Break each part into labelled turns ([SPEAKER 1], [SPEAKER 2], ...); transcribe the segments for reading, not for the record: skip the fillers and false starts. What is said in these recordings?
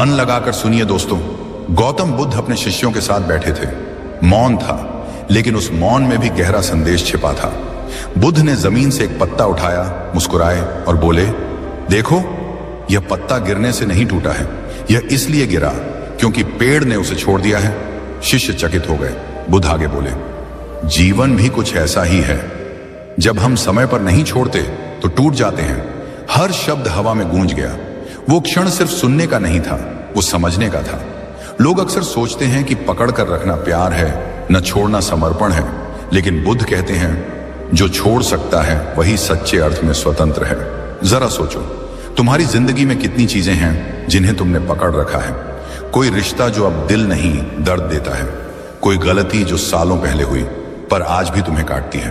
[SPEAKER 1] मन लगाकर सुनिए दोस्तों। गौतम बुद्ध अपने शिष्यों के साथ बैठे थे। मौन था, लेकिन उस मौन में भी गहरा संदेश छिपा था। बुद्ध ने जमीन से एक पत्ता उठाया, मुस्कुराए और बोले, देखो, यह पत्ता गिरने से नहीं टूटा है। यह इसलिए गिरा क्योंकि पेड़ ने उसे छोड़ दिया है। शिष्य चकित हो गए। बुद्ध आगे बोले, जीवन भी कुछ ऐसा ही है। जब हम समय पर नहीं छोड़ते तो टूट जाते हैं। हर शब्द हवा में गूंज गया। वो क्षण सिर्फ सुनने का नहीं था, वो समझने का था। लोग अक्सर सोचते हैं कि पकड़ कर रखना प्यार है, न छोड़ना समर्पण है। लेकिन बुद्ध कहते हैं, जो छोड़ सकता है वही सच्चे अर्थ में स्वतंत्र है। जरा सोचो, तुम्हारी जिंदगी में कितनी चीजें हैं जिन्हें तुमने पकड़ रखा है। कोई रिश्ता जो अब दिल नहीं दर्द देता है। कोई गलती जो सालों पहले हुई पर आज भी तुम्हें काटती है।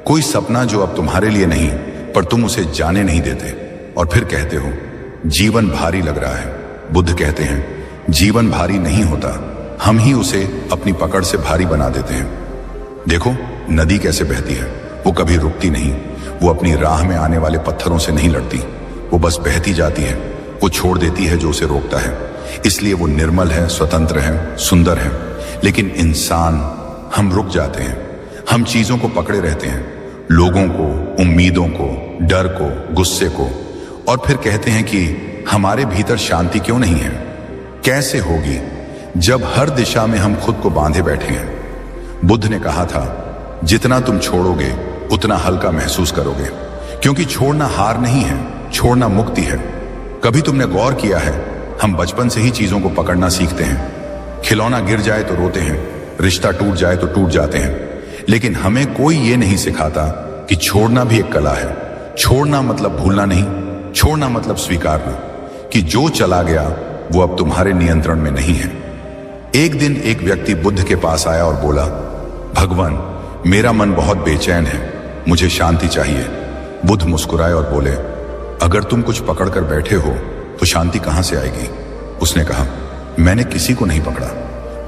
[SPEAKER 1] कोई सपना जो अब तुम्हारे लिए नहीं पर तुम उसे जाने नहीं देते। और फिर कहते हो, जीवन भारी लग रहा है। बुद्ध कहते हैं, जीवन भारी नहीं होता, हम ही उसे अपनी पकड़ से भारी बना देते हैं। देखो, नदी कैसे बहती है। वो कभी रुकती नहीं। वो अपनी राह में आने वाले पत्थरों से नहीं लड़ती। वो बस बहती जाती है। वो छोड़ देती है जो उसे रोकता है। इसलिए वो निर्मल है, स्वतंत्र है, सुंदर है। लेकिन इंसान, हम रुक जाते हैं। हम चीजों को पकड़े रहते हैं, लोगों को, उम्मीदों को, डर को, गुस्से को। और फिर कहते हैं कि हमारे भीतर शांति क्यों नहीं है। कैसे होगी जब हर दिशा में हम खुद को बांधे बैठे हैं। बुद्ध ने कहा था, जितना तुम छोड़ोगे उतना हल्का महसूस करोगे। क्योंकि छोड़ना हार नहीं है, छोड़ना मुक्ति है। कभी तुमने गौर किया है, हम बचपन से ही चीजों को पकड़ना सीखते हैं। खिलौना गिर जाए तो रोते हैं, रिश्ता टूट जाए तो टूट जाते हैं। लेकिन हमें कोई ये नहीं सिखाता कि छोड़ना भी एक कला है। छोड़ना मतलब भूलना नहीं, छोड़ना मतलब स्वीकारना कि जो चला गया वो अब तुम्हारे नियंत्रण में नहीं है। एक दिन एक व्यक्ति बुद्ध के पास आया और बोला, भगवान, मेरा मन बहुत बेचैन है, मुझे शांति चाहिए। बुद्ध मुस्कुराए और बोले, अगर तुम कुछ पकड़ कर बैठे हो तो शांति कहां से आएगी। उसने कहा, मैंने किसी को नहीं पकड़ा।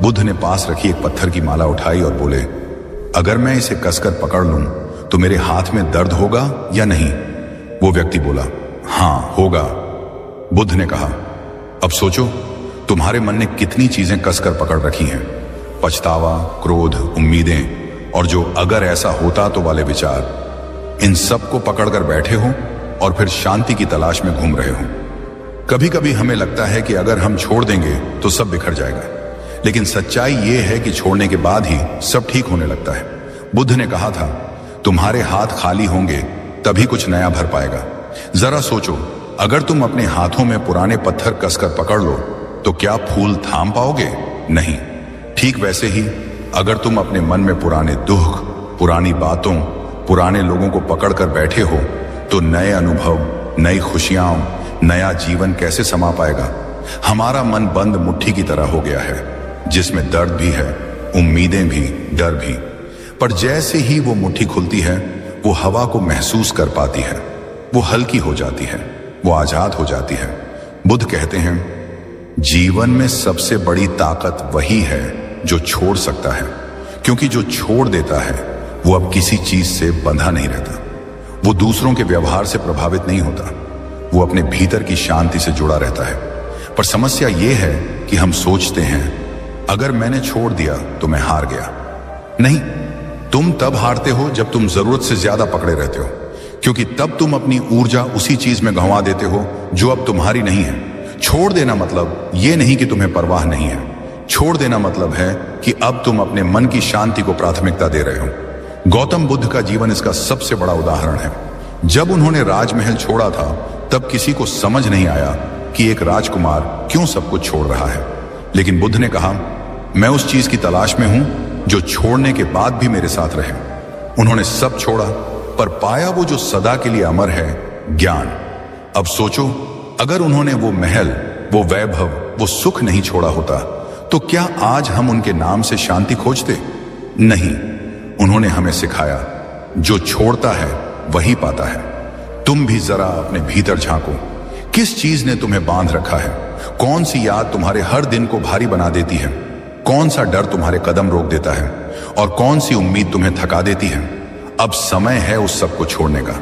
[SPEAKER 1] बुद्ध ने पास रखी एक पत्थर की माला उठाई और बोले, अगर मैं इसे कसकर पकड़ लूं तो मेरे हाथ में दर्द होगा या नहीं। वो व्यक्ति बोला, हां होगा। बुद्ध ने कहा, अब सोचो, तुम्हारे मन ने कितनी चीजें कसकर पकड़ रखी हैं। पछतावा, क्रोध, उम्मीदें और जो अगर ऐसा होता तो वाले विचार। इन सब को पकड़कर बैठे हो और फिर शांति की तलाश में घूम रहे हो। कभी कभी हमें लगता है कि अगर हम छोड़ देंगे तो सब बिखर जाएगा। लेकिन सच्चाई यह है कि छोड़ने के बाद ही सब ठीक होने लगता है। बुद्ध ने कहा था, तुम्हारे हाथ खाली होंगे तभी कुछ नया भर पाएगा। जरा सोचो, अगर तुम अपने हाथों में पुराने पत्थर कसकर पकड़ लो तो क्या फूल थाम पाओगे? नहीं। ठीक वैसे ही अगर तुम अपने मन में पुराने दुख, पुरानी बातों, पुराने लोगों को पकड़कर बैठे हो तो नए अनुभव, नई खुशियां, नया जीवन कैसे समा पाएगा। हमारा मन बंद मुट्ठी की तरह हो गया है, जिसमें दर्द भी है, उम्मीदें भी, डर भी। पर जैसे ही वो मुट्ठी खुलती है, वो हवा को महसूस कर पाती है। वो हल्की हो जाती है, वो आजाद हो जाती है। बुद्ध कहते हैं, जीवन में सबसे बड़ी ताकत वही है जो छोड़ सकता है। क्योंकि जो छोड़ देता है वो अब किसी चीज से बंधा नहीं रहता। वो दूसरों के व्यवहार से प्रभावित नहीं होता। वो अपने भीतर की शांति से जुड़ा रहता है। पर समस्या ये है कि हम सोचते हैं, अगर मैंने छोड़ दिया तो मैं हार गया। नहीं, तुम तब हारते हो जब तुम जरूरत से ज्यादा पकड़े रहते हो। क्योंकि तब तुम अपनी ऊर्जा उसी चीज में गंवा देते हो जो अब तुम्हारी नहीं है। छोड़ देना मतलब ये नहीं कि तुम्हें परवाह नहीं है। छोड़ देना मतलब है कि अब तुम अपने मन की शांति को प्राथमिकता दे रहे हो। गौतम बुद्ध का जीवन इसका सबसे बड़ा उदाहरण है। जब उन्होंने राजमहल छोड़ा था तब किसी को समझ नहीं आया कि एक राजकुमार क्यों सब कुछ छोड़ रहा है। लेकिन बुद्ध ने कहा, मैं उस चीज की तलाश में हूं जो छोड़ने के बाद भी मेरे साथ रहे। उन्होंने सब छोड़ा पर पाया वो जो सदा के लिए अमर है, ज्ञान। अब सोचो, अगर उन्होंने वो महल, वो वैभव, वो सुख नहीं छोड़ा होता तो क्या आज हम उनके नाम से शांति खोजते? नहीं। उन्होंने हमें सिखाया, जो छोड़ता है वही पाता है। तुम भी जरा अपने भीतर झांको। किस चीज ने तुम्हें बांध रखा है? कौन सी याद तुम्हारे हर दिन को भारी बना देती है? कौन सा डर तुम्हारे कदम रोक देता है? और कौन सी उम्मीद तुम्हें थका देती है? अब समय है उस सब को छोड़ने का।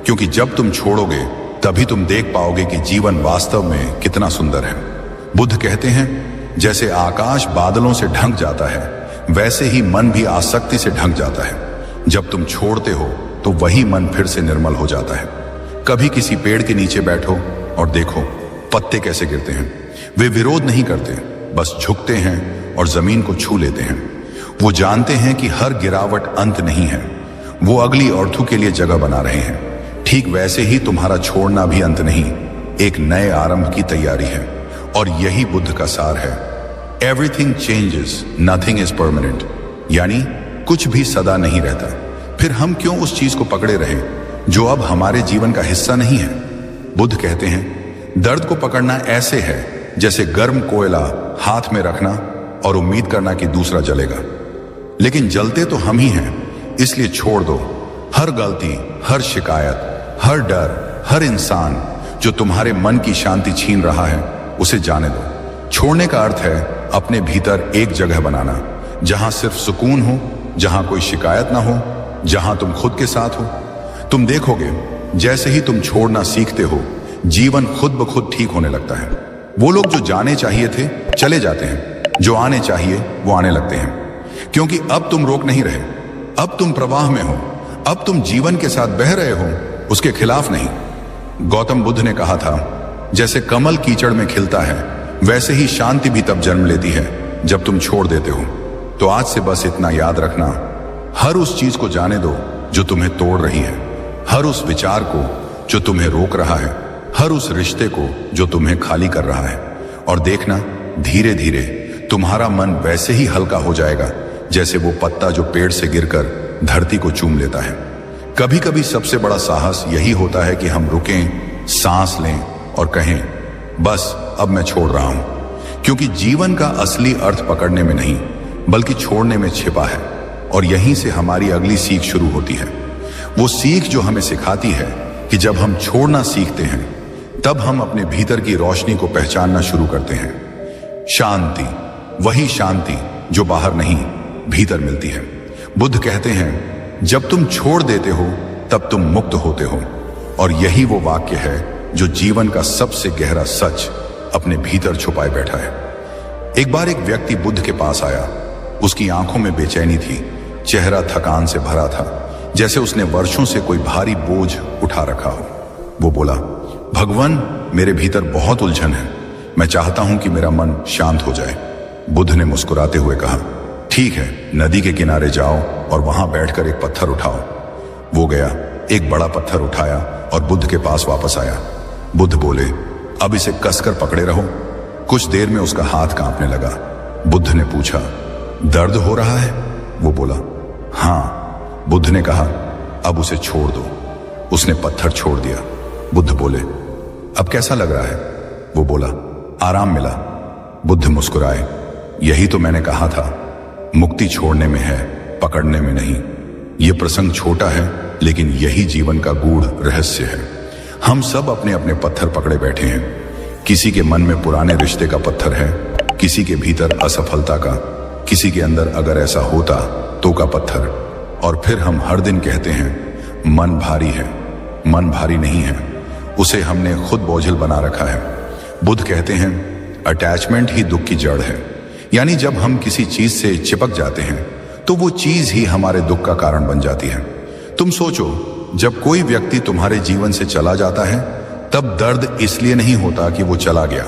[SPEAKER 1] क्योंकि जब तुम छोड़ोगे तभी तुम देख पाओगे कि जीवन वास्तव में कितना सुंदर है। बुद्ध कहते हैं, जैसे आकाश बादलों से ढंक जाता है, वैसे ही मन भी आसक्ति से ढंक जाता है। जब तुम छोड़ते हो तो वही मन फिर से निर्मल हो जाता है। कभी किसी पेड़ के नीचे बैठो और देखो पत्ते कैसे गिरते हैं। वे विरोध नहीं करते, बस झुकते हैं और जमीन को छू लेते हैं। वो जानते हैं कि हर गिरावट अंत नहीं है, वो अगली औरथू के लिए जगह बना रहे हैं। ठीक वैसे ही तुम्हारा छोड़ना भी अंत नहीं, एक नए आरंभ की तैयारी है। और यही बुद्ध का सार है। Everything changes, nothing is permanent, यानी कुछ भी सदा नहीं रहता। फिर हम क्यों उस चीज को पकड़े रहें जो अब हमारे जीवन का हिस्सा नहीं है। बुद्ध कहते हैं, दर्द को पकड़ना ऐसे है जैसे गर्म कोयला हाथ में रखना और उम्मीद करना कि दूसरा जलेगा। लेकिन जलते तो हम ही हैं, इसलिए छोड़ दो। हर गलती, हर शिकायत, हर डर, हर इंसान जो तुम्हारे मन की शांति छीन रहा है, उसे जाने दो। छोड़ने का अर्थ है अपने भीतर एक जगह बनाना, जहां सिर्फ सुकून हो, जहां कोई शिकायत ना हो, जहां तुम खुद के साथ हो। तुम देखोगे जैसे ही तुम छोड़ना सीखते हो, जीवन खुद ब खुद ठीक होने लगता है। वो लोग जो जाने चाहिए थे चले जाते हैं, जो आने चाहिए वो आने लगते हैं। क्योंकि अब तुम रोक नहीं रहे, अब तुम प्रवाह में हो, अब तुम जीवन के साथ बह रहे हो, उसके खिलाफ नहीं। गौतम बुद्ध ने कहा था, जैसे कमल कीचड़ में खिलता है, वैसे ही शांति भी तब जन्म लेती है जब तुम छोड़ देते हो। तो आज से बस इतना याद रखना, हर उस चीज को जाने दो जो तुम्हें तोड़ रही है, हर उस विचार को जो तुम्हें रोक रहा है, हर उस रिश्ते को जो तुम्हें खाली कर रहा है। और देखना, धीरे धीरे तुम्हारा मन वैसे ही हल्का हो जाएगा जैसे वो पत्ता जो पेड़ से गिरकर धरती को चूम लेता है। कभी कभी सबसे बड़ा साहस यही होता है कि हम रुकें, सांस लें और कहें, बस अब मैं छोड़ रहा हूं। क्योंकि जीवन का असली अर्थ पकड़ने में नहीं, बल्कि छोड़ने में छिपा है। और यहीं से हमारी अगली सीख शुरू होती है। वो सीख जो हमें सिखाती है कि जब हम छोड़ना सीखते हैं, तब हम अपने भीतर की रोशनी को पहचानना शुरू करते हैं। शांति, वही शांति जो बाहर नहीं, भीतर मिलती है। बुद्ध कहते हैं, जब तुम छोड़ देते हो तब तुम मुक्त होते हो। और यही वो वाक्य है जो जीवन का सबसे गहरा सच अपने भीतर छुपाए बैठा है। एक बार एक व्यक्ति बुद्ध के पास आया। उसकी आंखों में बेचैनी थी, चेहरा थकान से भरा था, जैसे उसने वर्षों से कोई भारी बोझ उठा रखा हो। वो बोला, भगवान, मेरे भीतर बहुत उलझन है, मैं चाहता हूं कि मेरा मन शांत हो जाए। बुद्ध ने मुस्कुराते हुए कहा, ठीक है, नदी के किनारे जाओ और वहां बैठकर एक पत्थर उठाओ। वो गया, एक बड़ा पत्थर उठाया और बुद्ध के पास वापस आया। बुद्ध बोले, अब इसे कसकर पकड़े रहो। कुछ देर में उसका हाथ कांपने लगा। बुद्ध ने पूछा, दर्द हो रहा है? वो बोला, हाँ। बुद्ध ने कहा, अब उसे छोड़ दो। उसने पत्थर छोड़ दिया। बुद्ध बोले, अब कैसा लग रहा है? वो बोला, आराम मिला। बुद्ध मुस्कुराए, यही तो मैंने कहा था, मुक्ति छोड़ने में है, पकड़ने में नहीं। यह प्रसंग छोटा है, लेकिन यही जीवन का गूढ़ रहस्य है। हम सब अपने अपने पत्थर पकड़े बैठे हैं। किसी के मन में पुराने रिश्ते का पत्थर है, किसी के भीतर असफलता का, किसी के अंदर अगर ऐसा होता तो का पत्थर। और फिर हम हर दिन कहते हैं, मन भारी है। मन भारी नहीं है, उसे हमने खुद बोझिल बना रखा है। बुद्ध कहते हैं, अटैचमेंट ही दुख की जड़ है। यानी जब हम किसी चीज से चिपक जाते हैं तो वो चीज ही हमारे दुख का कारण बन जाती है। तुम सोचो, जब कोई व्यक्ति तुम्हारे जीवन से चला जाता है, तब दर्द इसलिए नहीं होता कि वो चला गया।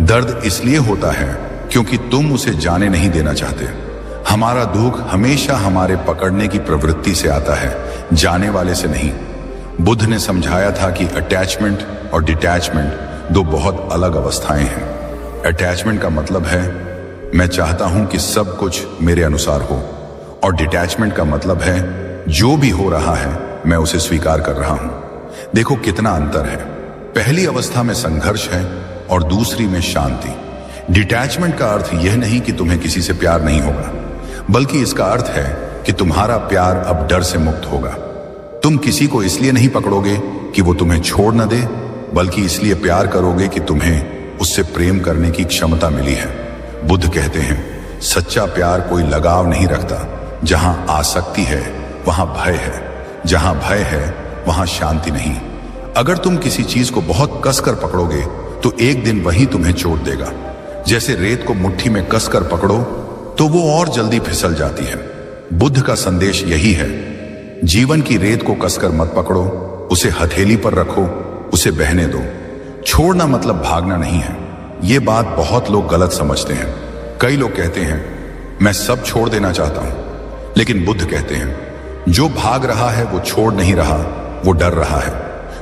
[SPEAKER 1] दर्द इसलिए होता है क्योंकि तुम उसे जाने नहीं देना चाहते। हमारा दुख हमेशा हमारे पकड़ने की प्रवृत्ति से आता है, जाने वाले से नहीं। बुद्ध ने समझाया था कि अटैचमेंट और डिटैचमेंट दो बहुत अलग अवस्थाएं हैं। अटैचमेंट का मतलब है मैं चाहता हूं कि सब कुछ मेरे अनुसार हो, और डिटैचमेंट का मतलब है जो भी हो रहा है मैं उसे स्वीकार कर रहा हूं। देखो कितना अंतर है। पहली अवस्था में संघर्ष है और दूसरी में शांति। डिटैचमेंट का अर्थ यह नहीं कि तुम्हें किसी से प्यार नहीं होगा, बल्कि इसका अर्थ है कि तुम्हारा प्यार अब डर से मुक्त होगा। तुम किसी को इसलिए नहीं पकड़ोगे कि वो तुम्हें छोड़ न दे, बल्कि इसलिए प्यार करोगे कि तुम्हें उससे प्रेम करने की क्षमता मिली है। बुद्ध कहते हैं, सच्चा प्यार कोई लगाव नहीं रखता। जहां आसक्ति है वहां भय है, जहां भय है वहां शांति नहीं। अगर तुम किसी चीज को बहुत कसकर पकड़ोगे तो एक दिन वही तुम्हें चोट देगा। जैसे रेत को मुट्ठी में कसकर पकड़ो तो वो और जल्दी फिसल जाती है। बुद्ध का संदेश यही है, जीवन की रेत को कसकर मत पकड़ो, उसे हथेली पर रखो, उसे बहने दो। छोड़ना मतलब भागना नहीं है। ये बात बहुत लोग गलत समझते हैं। कई लोग कहते हैं मैं सब छोड़ देना चाहता हूं, लेकिन बुद्ध कहते हैं जो भाग रहा है वो छोड़ नहीं रहा, वो डर रहा है।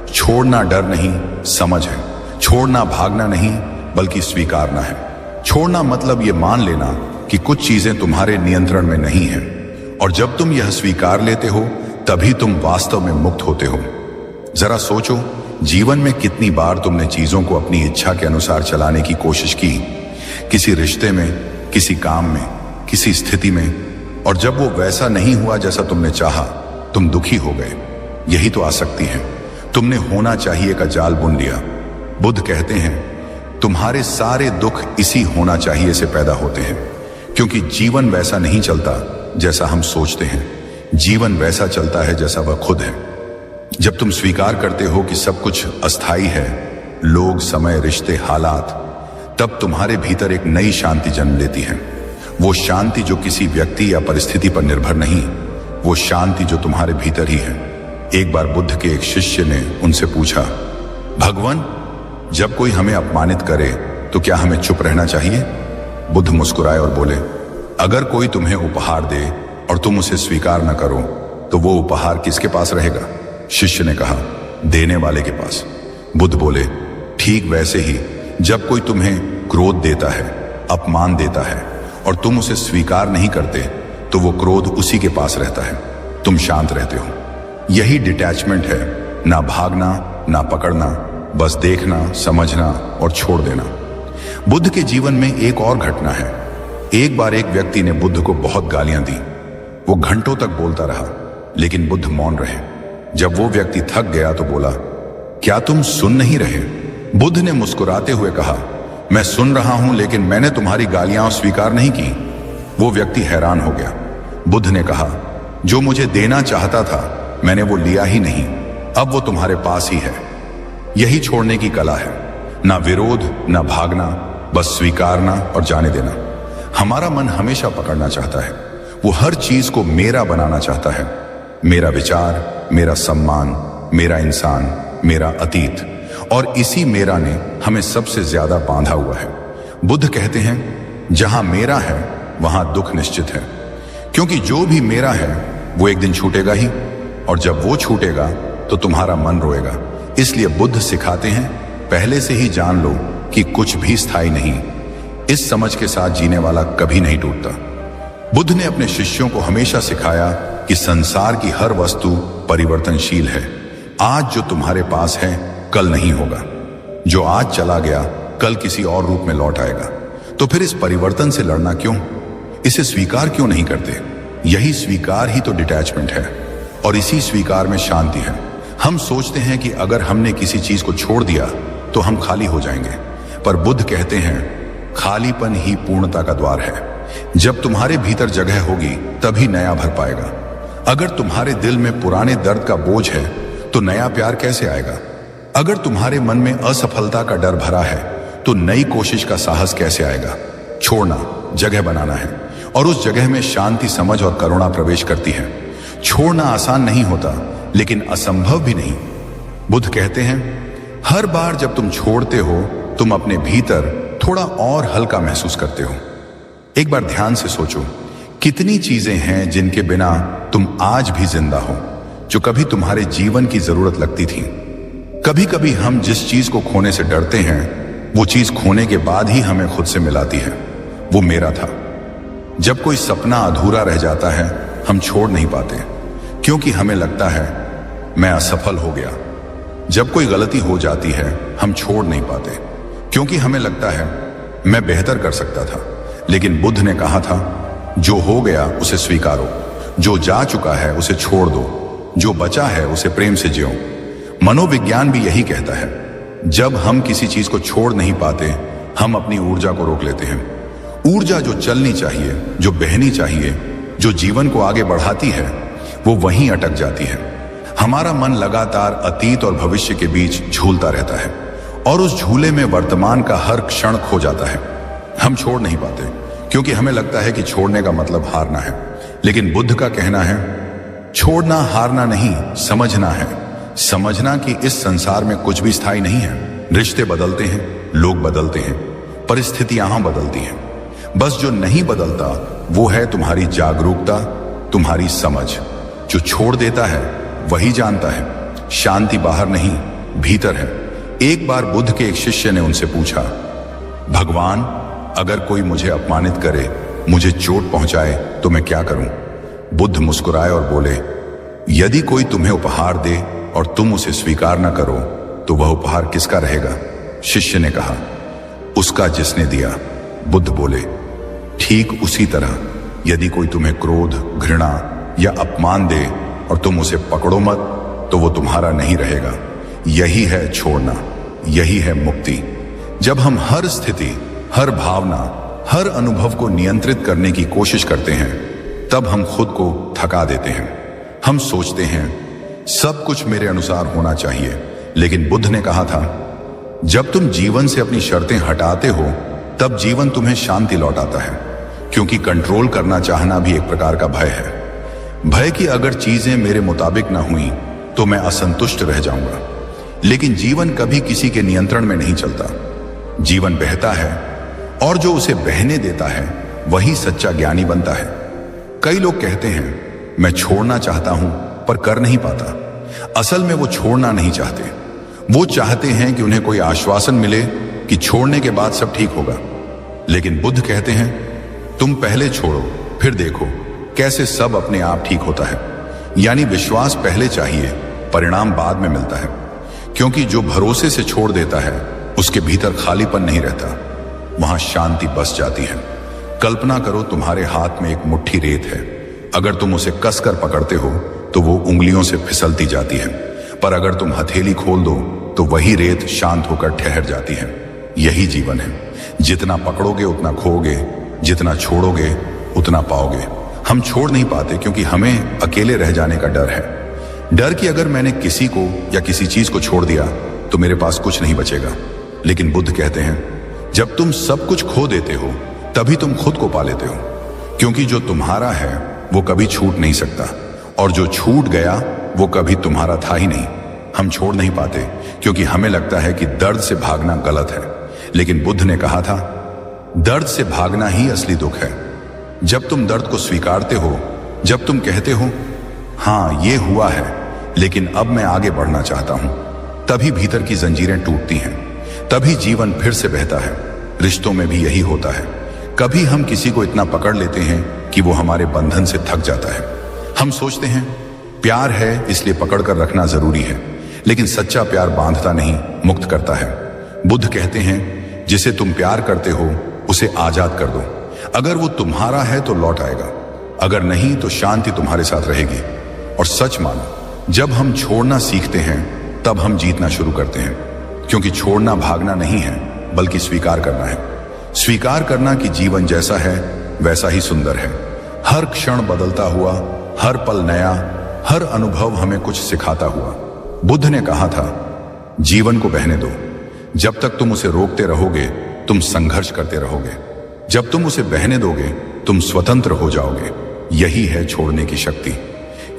[SPEAKER 1] छोड़ना डर नहीं, समझ है। छोड़ना भागना नहीं, बल्कि स्वीकारना है। छोड़ना मतलब ये मान लेना कि कुछ चीजें तुम्हारे नियंत्रण में नहीं हैं, और जब तुम यह स्वीकार लेते हो तभी तुम वास्तव में मुक्त होते हो। जरा सोचो, जीवन में कितनी बार तुमने चीजों को अपनी इच्छा के अनुसार चलाने की कोशिश की, किसी रिश्ते में, किसी काम में, किसी स्थिति में, और जब वो वैसा नहीं हुआ जैसा तुमने चाहा, तुम दुखी हो गए। यही तो आसक्ति है। तुमने होना चाहिए का जाल बुन लिया। बुद्ध कहते हैं तुम्हारे सारे दुख इसी होना चाहिए से पैदा होते हैं, क्योंकि जीवन वैसा नहीं चलता जैसा हम सोचते हैं। जीवन वैसा चलता है जैसा वह खुद है। जब तुम स्वीकार करते हो कि सब कुछ अस्थायी है, लोग, समय, रिश्ते, हालात, तब तुम्हारे भीतर एक नई शांति जन्म लेती है। वो शांति जो किसी व्यक्ति या परिस्थिति पर निर्भर नहीं, वो शांति जो तुम्हारे भीतर ही है। एक बार बुद्ध के एक शिष्य ने उनसे पूछा, भगवान, जब कोई हमें अपमानित करे तो क्या हमें चुप रहना चाहिए? बुद्ध मुस्कुराए और बोले, अगर कोई तुम्हें उपहार दे और तुम उसे स्वीकार न करो तो वो उपहार किसके पास रहेगा? शिष्य ने कहा, देने वाले के पास। बुद्ध बोले, ठीक वैसे ही जब कोई तुम्हें क्रोध देता है, अपमान देता है, और तुम उसे स्वीकार नहीं करते तो वो क्रोध उसी के पास रहता है। तुम शांत रहते हो। यही डिटैचमेंट है, ना भागना, ना पकड़ना, बस देखना, समझना और छोड़ देना। बुद्ध के जीवन में एक और घटना है। एक बार एक व्यक्ति ने बुद्ध को बहुत गालियां दी। वो घंटों तक बोलता रहा, लेकिन बुद्ध मौन रहे। जब वो व्यक्ति थक गया तो बोला, क्या तुम सुन नहीं रहे? बुद्ध ने मुस्कुराते हुए कहा, मैं सुन रहा हूं, लेकिन मैंने तुम्हारी गालियां स्वीकार नहीं की। वो व्यक्ति हैरान हो गया। बुद्ध ने कहा, जो मुझे देना चाहता था मैंने वो लिया ही नहीं, अब वो तुम्हारे पास ही है। यही छोड़ने की कला है, ना विरोध, ना भागना, बस स्वीकारना और जाने देना। हमारा मन हमेशा पकड़ना चाहता है। वो हर चीज को मेरा बनाना चाहता है। मेरा विचार, मेरा सम्मान, मेरा इंसान, मेरा अतीत, और इसी मेरा ने हमें सबसे ज्यादा बांधा हुआ है। बुद्ध कहते हैं जहां मेरा है वहां दुख निश्चित है, क्योंकि जो भी मेरा है वो एक दिन छूटेगा ही, और जब वो छूटेगा तो तुम्हारा मन रोएगा। इसलिए बुद्ध सिखाते हैं पहले से ही जान लो कि कुछ भी स्थायी नहीं। इस समझ के साथ जीने वाला कभी नहीं टूटता। बुद्ध ने अपने शिष्यों को हमेशा सिखाया कि संसार की हर वस्तु परिवर्तनशील है। आज जो तुम्हारे पास है कल नहीं होगा। जो आज चला गया कल किसी और रूप में लौट आएगा। तो फिर इस परिवर्तन से लड़ना क्यों? इसे स्वीकार क्यों नहीं करते? यही स्वीकार ही तो डिटैचमेंट है, और इसी स्वीकार में शांति है। हम सोचते हैं कि अगर हमने किसी चीज को छोड़ दिया तो हम खाली हो जाएंगे, पर बुद्ध कहते हैं खालीपन ही पूर्णता का द्वार है। जब तुम्हारे भीतर जगह होगी तभी नया भर पाएगा। अगर तुम्हारे दिल में पुराने दर्द का बोझ है तो नया प्यार कैसे आएगा? अगर तुम्हारे मन में असफलता का डर भरा है तो नई कोशिश का साहस कैसे आएगा? छोड़ना जगह बनाना है, और उस जगह में शांति, समझ और करुणा प्रवेश करती है। छोड़ना आसान नहीं होता, लेकिन असंभव भी नहीं। बुद्ध कहते हैं हर बार जब तुम छोड़ते हो तुम अपने भीतर थोड़ा और हल्का महसूस करते हो। एक बार ध्यान से सोचो, कितनी चीजें हैं जिनके बिना तुम आज भी जिंदा हो, जो कभी तुम्हारे जीवन की जरूरत लगती थी। कभी कभी हम जिस चीज को खोने से डरते हैं वो चीज खोने के बाद ही हमें खुद से मिलाती है। वो मेरा था। जब कोई सपना अधूरा रह जाता है हम छोड़ नहीं पाते, क्योंकि हमें लगता है मैं असफल हो गया। जब कोई गलती हो जाती है हम छोड़ नहीं पाते, क्योंकि हमें लगता है मैं बेहतर कर सकता था। लेकिन बुद्ध ने कहा था जो हो गया उसे स्वीकारो, जो जा चुका है उसे छोड़ दो, जो बचा है उसे प्रेम से जियो। मनोविज्ञान भी यही कहता है, जब हम किसी चीज को छोड़ नहीं पाते हम अपनी ऊर्जा को रोक लेते हैं। ऊर्जा जो चलनी चाहिए, जो बहनी चाहिए, जो जीवन को आगे बढ़ाती है, वो वहीं अटक जाती है। हमारा मन लगातार अतीत और भविष्य के बीच झूलता रहता है, और उस झूले में वर्तमान का हर क्षण खो जाता है। हम छोड़ नहीं पाते क्योंकि हमें लगता है कि छोड़ने का मतलब हारना है। लेकिन बुद्ध का कहना है छोड़ना हारना नहीं, समझना है। समझना कि इस संसार में कुछ भी स्थायी नहीं है। रिश्ते बदलते हैं, लोग बदलते हैं, परिस्थितियां बदलती हैं। बस जो नहीं बदलता वो है तुम्हारी जागरूकता, तुम्हारी समझ। जो छोड़ देता है वही जानता है शांति बाहर नहीं भीतर है। एक बार बुद्ध के एक शिष्य ने उनसे पूछा, भगवान अगर कोई मुझे अपमानित करे, मुझे चोट पहुंचाए तो मैं क्या करूं? बुद्ध मुस्कुराए और बोले, यदि कोई तुम्हें उपहार दे और तुम उसे स्वीकार न करो तो वह उपहार किसका रहेगा? शिष्य ने कहा, उसका जिसने दिया। बुद्ध बोले, ठीक उसी तरह यदि कोई तुम्हें क्रोध, घृणा या अपमान दे और तुम उसे पकड़ो मत तो वो तुम्हारा नहीं रहेगा। यही है छोड़ना, यही है मुक्ति। जब हम हर स्थिति, हर भावना, हर अनुभव को नियंत्रित करने की कोशिश करते हैं तब हम खुद को थका देते हैं। हम सोचते हैं सब कुछ मेरे अनुसार होना चाहिए, लेकिन बुद्ध ने कहा था जब तुम जीवन से अपनी शर्तें हटाते हो तब जीवन तुम्हें शांति लौटाता है। क्योंकि कंट्रोल करना चाहना भी एक प्रकार का भय है। भय कि अगर चीजें मेरे मुताबिक ना हुई तो मैं असंतुष्ट रह जाऊंगा। लेकिन जीवन कभी किसी के नियंत्रण में नहीं चलता। जीवन बहता है और जो उसे बहने देता है वही सच्चा ज्ञानी बनता है। कई लोग कहते हैं मैं छोड़ना चाहता हूं पर कर नहीं पाता। असल में वो छोड़ना नहीं चाहते, वो चाहते हैं कि उन्हें कोई आश्वासन मिले कि छोड़ने के बाद सब ठीक होगा। लेकिन बुद्ध कहते हैं तुम पहले छोड़ो फिर देखो कैसे सब अपने आप ठीक होता है। यानी विश्वास पहले चाहिए, परिणाम बाद में मिलता है। क्योंकि जो भरोसे से छोड़ देता है उसके भीतर खालीपन नहीं रहता, वहां शांति बस जाती है। कल्पना करो तुम्हारे हाथ में एक मुट्ठी रेत है। अगर तुम उसे कसकर पकड़ते हो तो वो उंगलियों से फिसलती जाती है, पर अगर तुम हथेली खोल दो तो वही रेत शांत होकर ठहर जाती है। यही जीवन है, जितना पकड़ोगे उतना खोओगे, जितना छोड़ोगे उतना पाओगे। हम छोड़ नहीं पाते क्योंकि हमें अकेले रह जाने का डर है। डर कि अगर मैंने किसी को या किसी चीज को छोड़ दिया तो मेरे पास कुछ नहीं बचेगा। लेकिन बुद्ध कहते हैं जब तुम सब कुछ खो देते हो तभी तुम खुद को पा लेते हो। क्योंकि जो तुम्हारा है वो कभी छूट नहीं सकता, और जो छूट गया वो कभी तुम्हारा था ही नहीं। हम छोड़ नहीं पाते क्योंकि हमें लगता है कि दर्द से भागना गलत है। लेकिन बुद्ध ने कहा था दर्द से भागना ही असली दुख है। जब तुम दर्द को स्वीकारते हो, जब तुम कहते हो हाँ ये हुआ है लेकिन अब मैं आगे बढ़ना चाहता हूं, तभी भीतर की जंजीरें टूटती हैं, तभी जीवन फिर से बहता है। रिश्तों में भी यही होता है। कभी हम किसी को इतना पकड़ लेते हैं कि वो हमारे बंधन से थक जाता है। हम सोचते हैं प्यार है इसलिए पकड़ कर रखना जरूरी है, लेकिन सच्चा प्यार बांधता नहीं, मुक्त करता है। बुद्ध कहते हैं जिसे तुम प्यार करते हो उसे आजाद कर दो। अगर वो तुम्हारा है तो लौट आएगा, अगर नहीं तो शांति तुम्हारे साथ रहेगी। और सच मानो जब हम छोड़ना सीखते हैं तब हम जीतना शुरू करते हैं। क्योंकि छोड़ना भागना नहीं है बल्कि स्वीकार करना है। स्वीकार करना कि जीवन जैसा है वैसा ही सुंदर है। हर क्षण बदलता हुआ, हर पल नया, हर अनुभव हमें कुछ सिखाता हुआ। बुद्ध ने कहा था जीवन को बहने दो। जब तक तुम उसे रोकते रहोगे तुम संघर्ष करते रहोगे। जब तुम उसे बहने दोगे तुम स्वतंत्र हो जाओगे। यही है छोड़ने की शक्ति,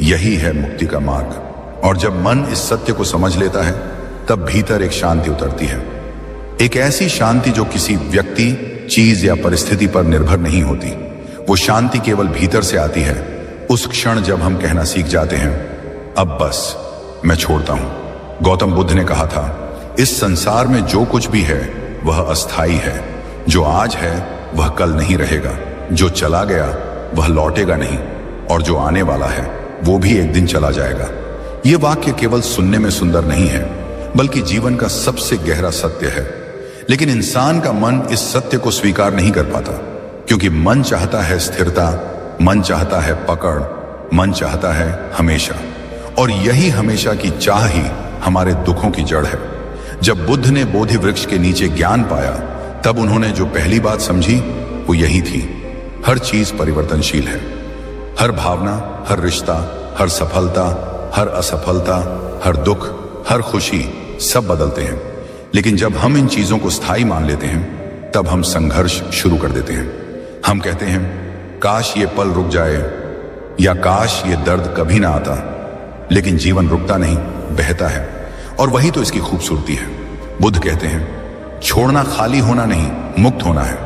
[SPEAKER 1] यही है मुक्ति का मार्ग। और जब मन इस सत्य को समझ लेता है तब भीतर एक शांति उतरती है। एक ऐसी शांति जो किसी व्यक्ति, चीज या परिस्थिति पर निर्भर नहीं होती। वो शांति केवल भीतर से आती है उस क्षण जब हम कहना सीख जाते हैं अब बस मैं छोड़ता हूं। गौतम बुद्ध ने कहा था इस संसार में जो कुछ भी है वह अस्थाई है। जो आज है वह कल नहीं रहेगा, जो चला गया वह लौटेगा नहीं, और जो आने वाला है वो भी एक दिन चला जाएगा। ये वाक्य केवल सुनने में सुंदर नहीं है बल्कि जीवन का सबसे गहरा सत्य है। लेकिन इंसान का मन इस सत्य को स्वीकार नहीं कर पाता, क्योंकि मन चाहता है स्थिरता, मन चाहता है पकड़, मन चाहता है हमेशा। और यही हमेशा की चाह ही हमारे दुखों की जड़ है। जब बुद्ध ने बोधि वृक्ष के नीचे ज्ञान पाया तब उन्होंने जो पहली बात समझी वो यही थी, हर चीज परिवर्तनशील है। हर भावना, हर रिश्ता, हर सफलता, हर असफलता, हर दुख, हर खुशी सब बदलते हैं। लेकिन जब हम इन चीजों को स्थायी मान लेते हैं तब हम संघर्ष शुरू कर देते हैं। हम कहते हैं काश ये पल रुक जाए, या काश ये दर्द कभी ना आता। लेकिन जीवन रुकता नहीं, बहता है, और वही तो इसकी खूबसूरती है। बुद्ध कहते हैं छोड़ना खाली होना नहीं, मुक्त होना है।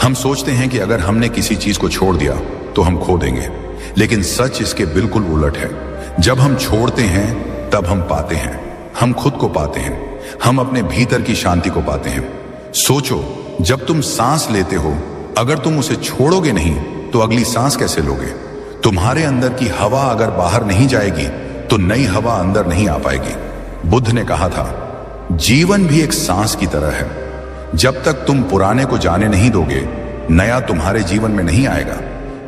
[SPEAKER 1] हम सोचते हैं कि अगर हमने किसी चीज को छोड़ दिया तो हम खो देंगे, लेकिन सच इसके बिल्कुल उलट है। जब हम छोड़ते हैं तब हम पाते हैं, हम खुद को पाते हैं, हम अपने भीतर की शांति को पाते हैं। सोचो, जब तुम सांस लेते हो, अगर तुम उसे छोड़ोगे नहीं तो अगली सांस कैसे लोगे? तुम्हारे अंदर की हवा अगर बाहर नहीं जाएगी तो नई हवा अंदर नहीं आ पाएगी। बुद्ध ने कहा था जीवन भी एक सांस की तरह है। जब तक तुम पुराने को जाने नहीं दोगे, नया तुम्हारे जीवन में नहीं आएगा।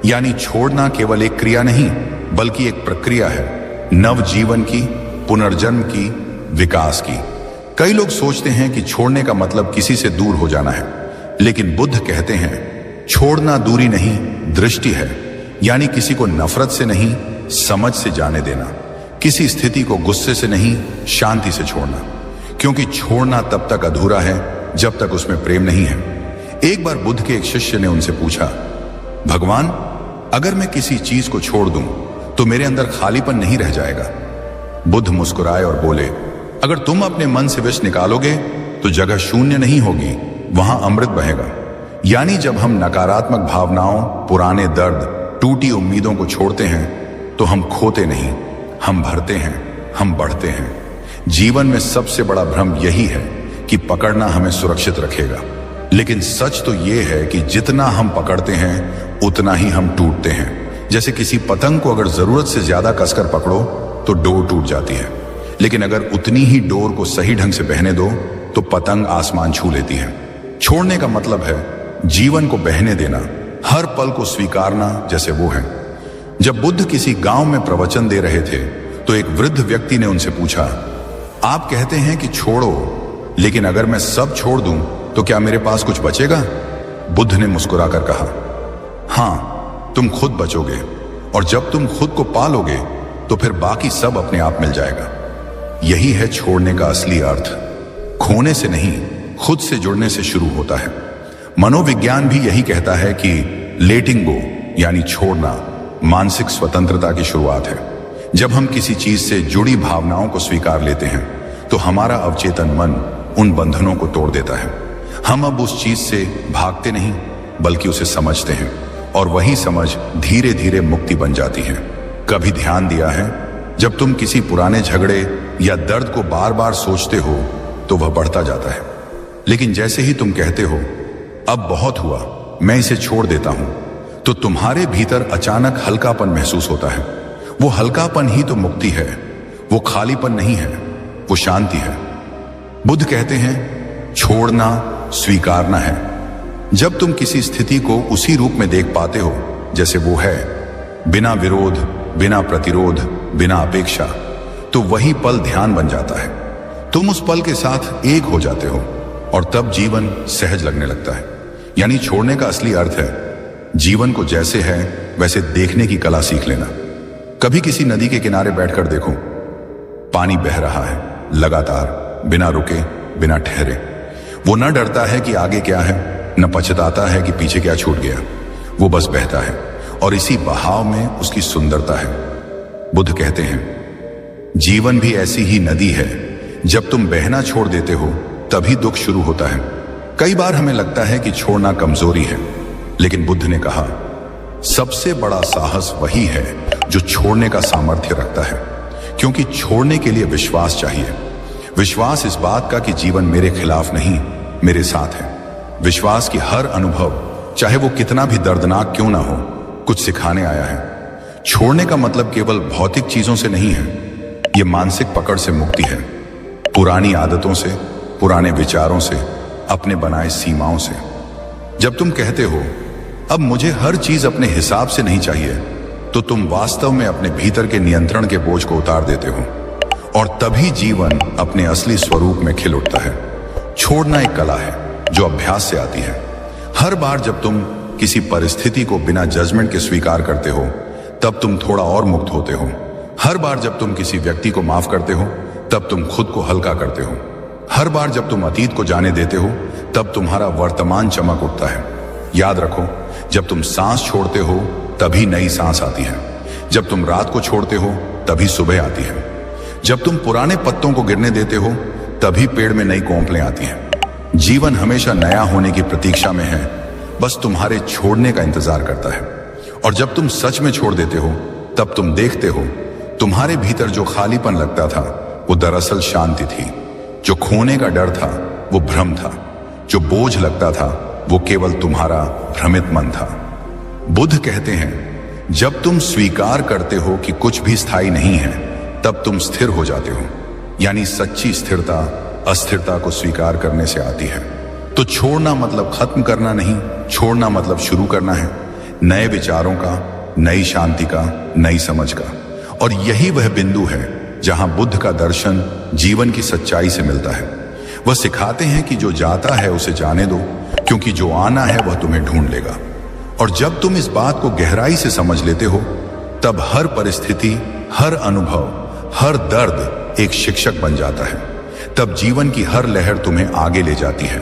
[SPEAKER 1] यानी छोड़ना केवल एक क्रिया नहीं, बल्कि एक प्रक्रिया है, नव जीवन की, पुनर्जन्म की, विकास की। कई लोग सोचते हैं कि छोड़ने का मतलब किसी से दूर हो जाना है, लेकिन बुद्ध कहते हैं छोड़ना दूरी नहीं, दृष्टि है। यानी किसी को नफरत से नहीं, समझ से जाने देना। किसी स्थिति को गुस्से से नहीं, शांति से छोड़ना। क्योंकि छोड़ना तब तक अधूरा है जब तक उसमें प्रेम नहीं है। एक बार बुद्ध के एक शिष्य ने उनसे पूछा, भगवान, अगर मैं किसी चीज को छोड़ दूं तो मेरे अंदर खालीपन नहीं रह जाएगा? बुद्ध मुस्कुराए और बोले, अगर तुम अपने मन से विष निकालोगे तो जगह शून्य नहीं होगी, वहां अमृत बहेगा। यानी जब हम नकारात्मक भावनाओं, पुराने दर्द, टूटी उम्मीदों को छोड़ते हैं तो हम खोते नहीं, हम भरते हैं, हम बढ़ते हैं। जीवन में सबसे बड़ा भ्रम यही है कि पकड़ना हमें सुरक्षित रखेगा, लेकिन सच तो यह है कि जितना हम पकड़ते हैं उतना ही हम टूटते हैं। जैसे किसी पतंग को अगर जरूरत से ज्यादा कसकर पकड़ो तो डोर टूट जाती है, लेकिन अगर उतनी ही डोर को सही ढंग से बहने दो तो पतंग आसमान छू लेती है। छोड़ने का मतलब है जीवन को बहने देना, हर पल को स्वीकारना जैसे वो है। जब बुद्ध किसी गांव में प्रवचन दे रहे थे तो एक वृद्ध व्यक्ति ने उनसे पूछा, आप कहते हैं कि छोड़ो, लेकिन अगर मैं सब छोड़ दूं तो क्या मेरे पास कुछ बचेगा? बुद्ध ने मुस्कुराकर कहा, हां, तुम खुद बचोगे, और जब तुम खुद को पालोगे तो फिर बाकी सब अपने आप मिल जाएगा। यही है छोड़ने का असली अर्थ। खोने से नहीं, खुद से जुड़ने से शुरू होता है। मनोविज्ञान भी यही कहता है कि लेटिंग गो यानी छोड़ना मानसिक स्वतंत्रता की शुरुआत है। जब हम किसी चीज से जुड़ी भावनाओं को स्वीकार लेते हैं तो हमारा अवचेतन मन उन बंधनों को तोड़ देता है। हम अब उस चीज से भागते नहीं, बल्कि उसे समझते हैं, और वही समझ धीरे धीरे मुक्ति बन जाती है। कभी ध्यान दिया है, जब तुम किसी पुराने झगड़े या दर्द को बार बार सोचते हो तो वह बढ़ता जाता है, लेकिन जैसे ही तुम कहते हो अब बहुत हुआ, मैं इसे छोड़ देता हूं, तो तुम्हारे भीतर अचानक हल्कापन महसूस होता है। वो हल्कापन ही तो मुक्ति है, वो खालीपन नहीं है, वो शांति है। बुद्ध कहते हैं छोड़ना स्वीकारना है। जब तुम किसी स्थिति को उसी रूप में देख पाते हो जैसे वो है, बिना विरोध, बिना प्रतिरोध, बिना अपेक्षा, तो वही पल ध्यान बन जाता है। तुम उस पल के साथ एक हो जाते हो और तब जीवन सहज लगने लगता है। यानी छोड़ने का असली अर्थ है जीवन को जैसे है वैसे देखने की कला सीख लेना। कभी किसी नदी के किनारे बैठकर देखो, पानी बह रहा है लगातार, बिना रुके, बिना ठहरे। वो न डरता है कि आगे क्या है, न पछताता है कि पीछे क्या छूट गया। वो बस बहता है, और इसी बहाव में उसकी सुंदरता है। बुद्ध कहते हैं जीवन भी ऐसी ही नदी है, जब तुम बहना छोड़ देते हो तभी दुख शुरू होता है। कई बार हमें लगता है कि छोड़ना कमजोरी है, लेकिन बुद्ध ने कहा सबसे बड़ा साहस वही है जो छोड़ने का सामर्थ्य रखता है, क्योंकि छोड़ने के लिए विश्वास चाहिए। विश्वास इस बात का कि जीवन मेरे खिलाफ नहीं, मेरे साथ है। विश्वास कि हर अनुभव, चाहे वो कितना भी दर्दनाक क्यों ना हो, कुछ सिखाने आया है। छोड़ने का मतलब केवल भौतिक चीजों से नहीं है, ये मानसिक पकड़ से मुक्ति है। पुरानी आदतों से, पुराने विचारों से, अपने बनाए सीमाओं से। जब तुम कहते हो अब मुझे हर चीज अपने हिसाब से नहीं चाहिए, तो तुम वास्तव में अपने भीतर के नियंत्रण के बोझ को उतार देते हो, और तभी जीवन अपने असली स्वरूप में खिल उठता है। छोड़ना एक कला है जो अभ्यास से आती है। हर बार जब तुम किसी परिस्थिति को बिना जजमेंट के स्वीकार करते हो, तब तुम थोड़ा और मुक्त होते हो। हर बार जब तुम किसी व्यक्ति को माफ करते हो, तब तुम खुद को हल्का करते हो। हर बार जब तुम अतीत को जाने देते हो तब तुम्हारा वर्तमान चमक उठता है। याद रखो, जब तुम सांस छोड़ते हो तभी नई सांस आती है। जब तुम रात को छोड़ते हो तभी सुबह आती है। जब तुम पुराने पत्तों को गिरने देते हो तभी पेड़ में नई कोंपलें आती हैं। जीवन हमेशा नया होने की प्रतीक्षा में है, बस तुम्हारे छोड़ने का इंतजार करता है। और जब तुम सच में छोड़ देते हो तब तुम देखते हो तुम्हारे भीतर जो खालीपन लगता था वो दरअसल शांति थी। जो खोने का डर था वो भ्रम था। जो बोझ लगता था वो केवल तुम्हारा भ्रमित मन था। बुद्ध कहते हैं, जब तुम स्वीकार करते हो कि कुछ भी स्थायी नहीं है तब तुम स्थिर हो जाते हो। यानी सच्ची स्थिरता अस्थिरता को स्वीकार करने से आती है। तो छोड़ना मतलब खत्म करना नहीं, छोड़ना मतलब शुरू करना है, नए विचारों का, नई शांति का, नई समझ का। और यही वह बिंदु है जहां बुद्ध का दर्शन जीवन की सच्चाई से मिलता है। वह सिखाते हैं कि जो जाता है उसे जाने दो, क्योंकि जो आना है वह तुम्हें ढूंढ लेगा। और जब तुम इस बात को गहराई से समझ लेते हो तब हर परिस्थिति, हर अनुभव, हर दर्द एक शिक्षक बन जाता है। तब जीवन की हर लहर तुम्हें आगे ले जाती है,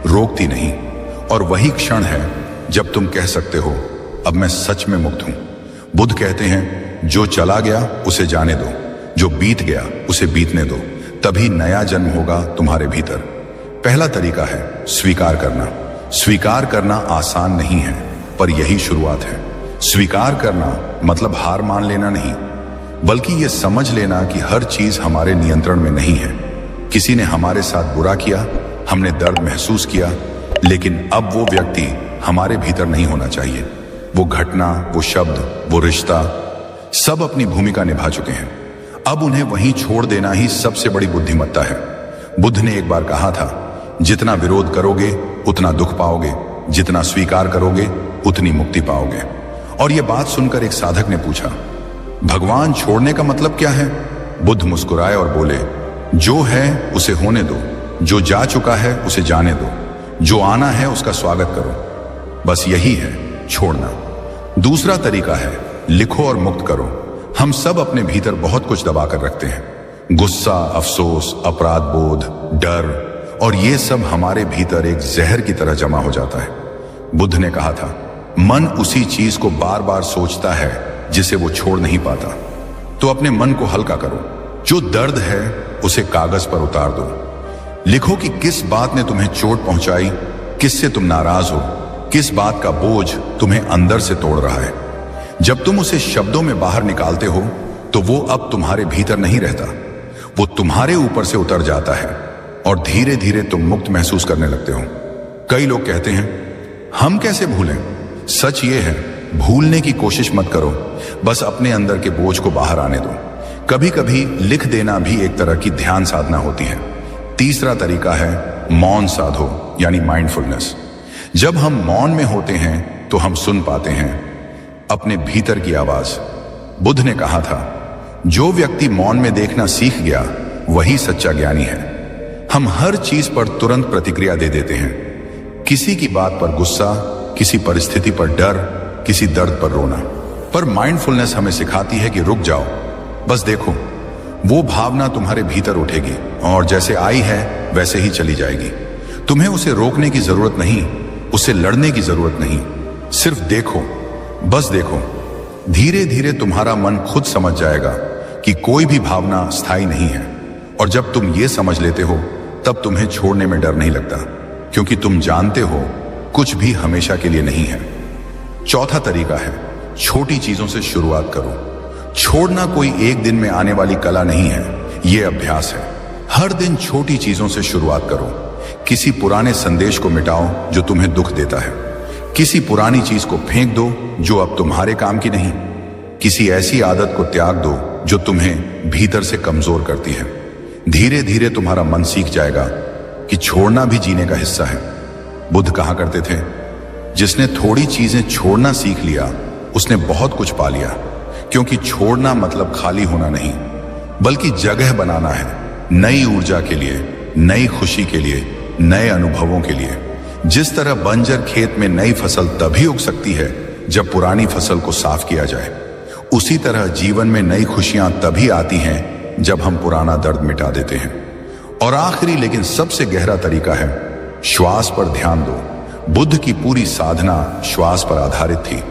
[SPEAKER 1] रोकती नहीं। और वही क्षण है जब तुम कह सकते हो, अब मैं सच में मुक्त हूं। बुद्ध कहते हैं, जो चला गया उसे जाने दो, जो बीत गया उसे बीतने दो, तभी नया जन्म होगा तुम्हारे भीतर। पहला तरीका है स्वीकार करना। स्वीकार करना आसान नहीं है, पर यही शुरुआत है। स्वीकार करना मतलब हार मान लेना नहीं, बल्कि यह समझ लेना कि हर चीज हमारे नियंत्रण में नहीं है। किसी ने हमारे साथ बुरा किया, हमने दर्द महसूस किया, लेकिन अब वो व्यक्ति हमारे भीतर नहीं होना चाहिए। वो घटना, वो शब्द, वो रिश्ता, सब अपनी भूमिका निभा चुके हैं। अब उन्हें वहीं छोड़ देना ही सबसे बड़ी बुद्धिमत्ता है। बुद्ध ने एक बार कहा था, जितना विरोध करोगे उतना दुख पाओगे, जितना स्वीकार करोगे उतनी मुक्ति पाओगे। और यह बात सुनकर एक साधक ने पूछा, भगवान छोड़ने का मतलब क्या है? बुद्ध मुस्कुराए और बोले, जो है उसे होने दो, जो जा चुका है उसे जाने दो, जो आना है उसका स्वागत करो। बस यही है छोड़ना। दूसरा तरीका है लिखो और मुक्त करो। हम सब अपने भीतर बहुत कुछ दबा कर रखते हैं, गुस्सा, अफसोस, अपराध बोध, डर, और ये सब हमारे भीतर एक जहर की तरह जमा हो जाता है। बुद्ध ने कहा था, मन उसी चीज को बार बार सोचता है जिसे वो छोड़ नहीं पाता। तो अपने मन को हल्का करो। जो दर्द है उसे कागज पर उतार दो। लिखो कि किस बात ने तुम्हें चोट पहुंचाई, किससे तुम नाराज हो, किस बात का बोझ तुम्हें अंदर से तोड़ रहा है। जब तुम उसे शब्दों में बाहर निकालते हो तो वो अब तुम्हारे भीतर नहीं रहता, वो तुम्हारे ऊपर से उतर जाता है और धीरे धीरे तुम मुक्त महसूस करने लगते हो। कई लोग कहते हैं, हम कैसे भूलें? सच ये है, भूलने की कोशिश मत करो, बस अपने अंदर के बोझ को बाहर आने दो। कभी कभी लिख देना भी एक तरह की ध्यान साधना होती है। तीसरा तरीका है मौन साधो, यानी माइंडफुलनेस। जब हम मौन में होते हैं तो हम सुन पाते हैं अपने भीतर की आवाज। बुद्ध ने कहा था, जो व्यक्ति मौन में देखना सीख गया वही सच्चा ज्ञानी है। हम हर चीज पर तुरंत प्रतिक्रिया दे देते हैं, किसी की बात पर गुस्सा, किसी परिस्थिति पर डर, किसी दर्द पर रोना। पर माइंडफुलनेस हमें सिखाती है कि रुक जाओ, बस देखो। वो भावना तुम्हारे भीतर उठेगी और जैसे आई है वैसे ही चली जाएगी। तुम्हें उसे रोकने की जरूरत नहीं, उससे लड़ने की जरूरत नहीं, सिर्फ देखो, बस देखो। धीरे धीरे तुम्हारा मन खुद समझ जाएगा कि कोई भी भावना स्थायी नहीं है। और जब तुम ये समझ लेते हो तब तुम्हें छोड़ने में डर नहीं लगता, क्योंकि तुम जानते हो कुछ भी हमेशा के लिए नहीं है। चौथा तरीका है छोटी चीजों से शुरुआत करो। छोड़ना कोई एक दिन में आने वाली कला नहीं है, यह अभ्यास है। हर दिन छोटी चीजों से शुरुआत करो। किसी पुराने संदेश को मिटाओ जो तुम्हें दुख देता है। किसी पुरानी चीज को फेंक दो जो अब तुम्हारे काम की नहीं। किसी ऐसी आदत को त्याग दो जो तुम्हें भीतर से कमजोर करती है। धीरे धीरे तुम्हारा मन सीख जाएगा कि छोड़ना भी जीने का हिस्सा है। बुद्ध कहा करते थे, जिसने थोड़ी चीजें छोड़ना सीख लिया उसने बहुत कुछ पा लिया। क्योंकि छोड़ना मतलब खाली होना नहीं, बल्कि जगह बनाना है, नई ऊर्जा के लिए, नई खुशी के लिए, नए अनुभवों के लिए। जिस तरह बंजर खेत में नई फसल तभी उग सकती है जब पुरानी फसल को साफ किया जाए, उसी तरह जीवन में नई खुशियां तभी आती हैं जब हम पुराना दर्द मिटा देते हैं। और आखिरी लेकिन सबसे गहरा तरीका है श्वास पर ध्यान दो। बुद्ध की पूरी साधना श्वास पर आधारित थी।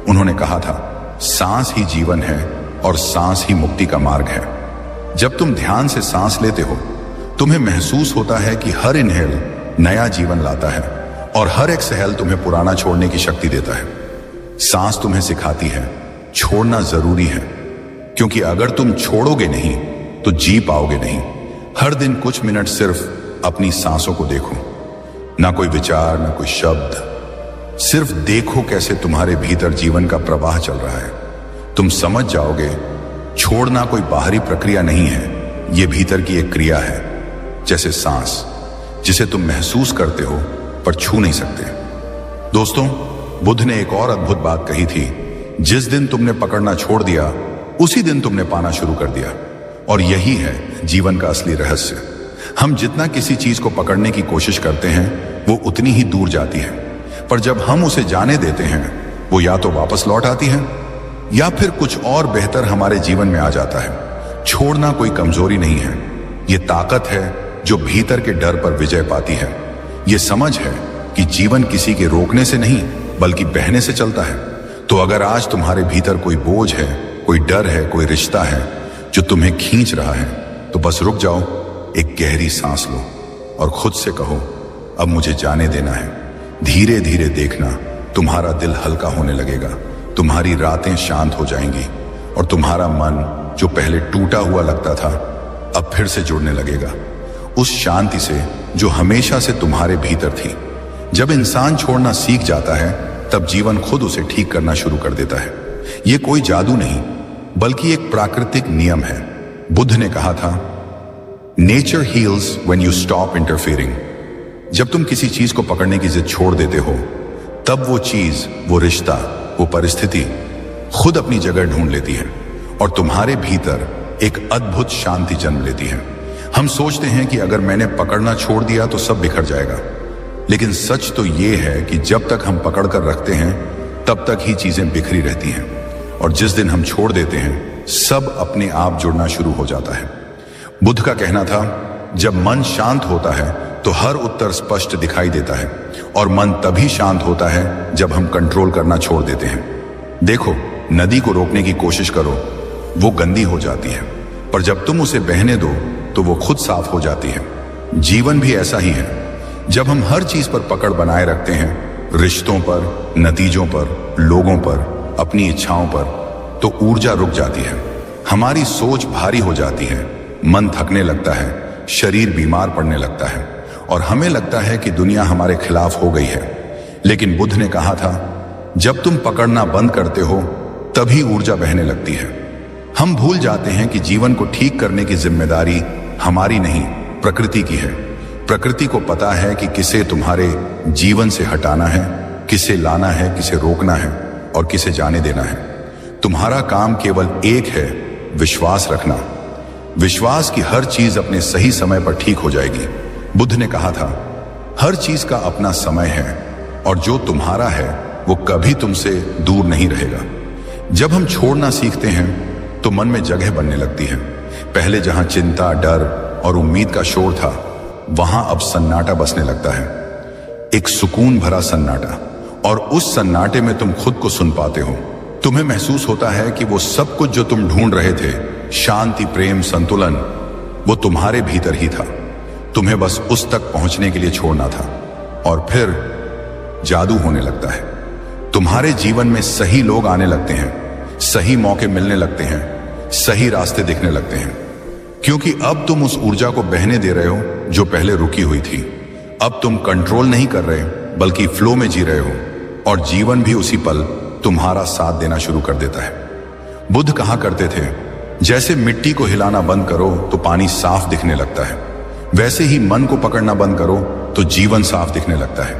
[SPEAKER 1] उन्होंने कहा था, सांस ही जीवन है और सांस ही मुक्ति का मार्ग है। जब तुम ध्यान से सांस लेते हो, तुम्हें महसूस होता है कि हर इनहेल नया जीवन लाता है और हर एक्सहेल तुम्हें पुराना छोड़ने की शक्ति देता है। सांस तुम्हें सिखाती है छोड़ना जरूरी है, क्योंकि अगर तुम छोड़ोगे नहीं तो जी पाओगे नहीं। हर दिन कुछ मिनट सिर्फ अपनी सांसों को देखो, ना कोई विचार, ना कोई शब्द, सिर्फ देखो कैसे तुम्हारे भीतर जीवन का प्रवाह चल रहा है। तुम समझ जाओगे छोड़ना कोई बाहरी प्रक्रिया नहीं है, यह भीतर की एक क्रिया है, जैसे सांस, जिसे तुम महसूस करते हो पर छू नहीं सकते। दोस्तों, बुद्ध ने एक और अद्भुत बात कही थी, जिस दिन तुमने पकड़ना छोड़ दिया उसी दिन तुमने पाना शुरू कर दिया। और यही है जीवन का असली रहस्य। हम जितना किसी चीज को पकड़ने की कोशिश करते हैं वो उतनी ही दूर जाती है, पर जब हम उसे जाने देते हैं वो या तो वापस लौट आती है या फिर कुछ और बेहतर हमारे जीवन में आ जाता है। छोड़ना कोई कमजोरी नहीं है, ये ताकत है जो भीतर के डर पर विजय पाती है। ये समझ है कि जीवन किसी के रोकने से नहीं बल्कि बहने से चलता है। तो अगर आज तुम्हारे भीतर कोई बोझ है, कोई डर है, कोई रिश्ता है जो तुम्हें खींच रहा है, तो बस रुक जाओ, एक गहरी सांस लो और खुद से कहो, अब मुझे जाने देना है। धीरे धीरे देखना तुम्हारा दिल हल्का होने लगेगा, तुम्हारी रातें शांत हो जाएंगी और तुम्हारा मन जो पहले टूटा हुआ लगता था अब फिर से जुड़ने लगेगा उस शांति से जो हमेशा से तुम्हारे भीतर थी। जब इंसान छोड़ना सीख जाता है तब जीवन खुद उसे ठीक करना शुरू कर देता है। यह कोई जादू नहीं बल्कि एक प्राकृतिक नियम है। बुद्ध ने कहा था, nature heels when you stop interfering. जब तुम किसी चीज को पकड़ने की जिद छोड़ देते हो तब वो चीज, वो रिश्ता, वो परिस्थिति खुद अपनी जगह ढूंढ लेती है और तुम्हारे भीतर एक अद्भुत शांति जन्म लेती है। हम सोचते हैं कि अगर मैंने पकड़ना छोड़ दिया तो सब बिखर जाएगा, लेकिन सच तो ये है कि जब तक हम पकड़ कर रखते हैं तब तक ही चीजें बिखरी रहती हैं और जिस दिन हम छोड़ देते हैं सब अपने आप जुड़ना शुरू हो जाता है। बुद्ध का कहना था, जब मन शांत होता है तो हर उत्तर स्पष्ट दिखाई देता है और मन तभी शांत होता है जब हम कंट्रोल करना छोड़ देते हैं। देखो, नदी को रोकने की कोशिश करो, वो गंदी हो जाती है, पर जब तुम उसे बहने दो तो वो खुद साफ हो जाती है। जीवन भी ऐसा ही है। जब हम हर चीज पर पकड़ बनाए रखते हैं, रिश्तों पर, नतीजों पर, लोगों पर, अपनी इच्छाओं पर, तो ऊर्जा रुक जाती है। हमारी सोच भारी हो जाती है, मन थकने लगता है, शरीर बीमार पड़ने लगता है और हमें लगता है कि दुनिया हमारे खिलाफ हो गई है। लेकिन बुद्ध ने कहा था, जब तुम पकड़ना बंद करते हो तभी ऊर्जा बहने लगती है। हम भूल जाते हैं कि जीवन को ठीक करने की जिम्मेदारी हमारी नहीं, प्रकृति की है। प्रकृति को पता है कि किसे तुम्हारे जीवन से हटाना है, किसे लाना है, किसे रोकना है और किसे जाने देना है। तुम्हारा काम केवल एक है, विश्वास रखना। विश्वास की हर चीज अपने सही समय पर ठीक हो जाएगी। बुद्ध ने कहा था, हर चीज का अपना समय है और जो तुम्हारा है वो कभी तुमसे दूर नहीं रहेगा। जब हम छोड़ना सीखते हैं तो मन में जगह बनने लगती है। पहले जहां चिंता, डर और उम्मीद का शोर था, वहां अब सन्नाटा बसने लगता है, एक सुकून भरा सन्नाटा। और उस सन्नाटे में तुम खुद को सुन पाते हो। तुम्हें महसूस होता है कि वो सब कुछ जो तुम ढूंढ रहे थे, शांति, प्रेम, संतुलन, वो तुम्हारे भीतर ही था। तुम्हें बस उस तक पहुंचने के लिए छोड़ना था और फिर जादू होने लगता है। तुम्हारे जीवन में सही लोग आने लगते हैं, सही मौके मिलने लगते हैं, सही रास्ते दिखने लगते हैं, क्योंकि अब तुम उस ऊर्जा को बहने दे रहे हो जो पहले रुकी हुई थी। अब तुम कंट्रोल नहीं कर रहे बल्कि फ्लो में जी रहे हो और जीवन भी उसी पल तुम्हारा साथ देना शुरू कर देता है। बुद्ध कहा करते थे, जैसे मिट्टी को हिलाना बंद करो तो पानी साफ दिखने लगता है, वैसे ही मन को पकड़ना बंद करो तो जीवन साफ दिखने लगता है।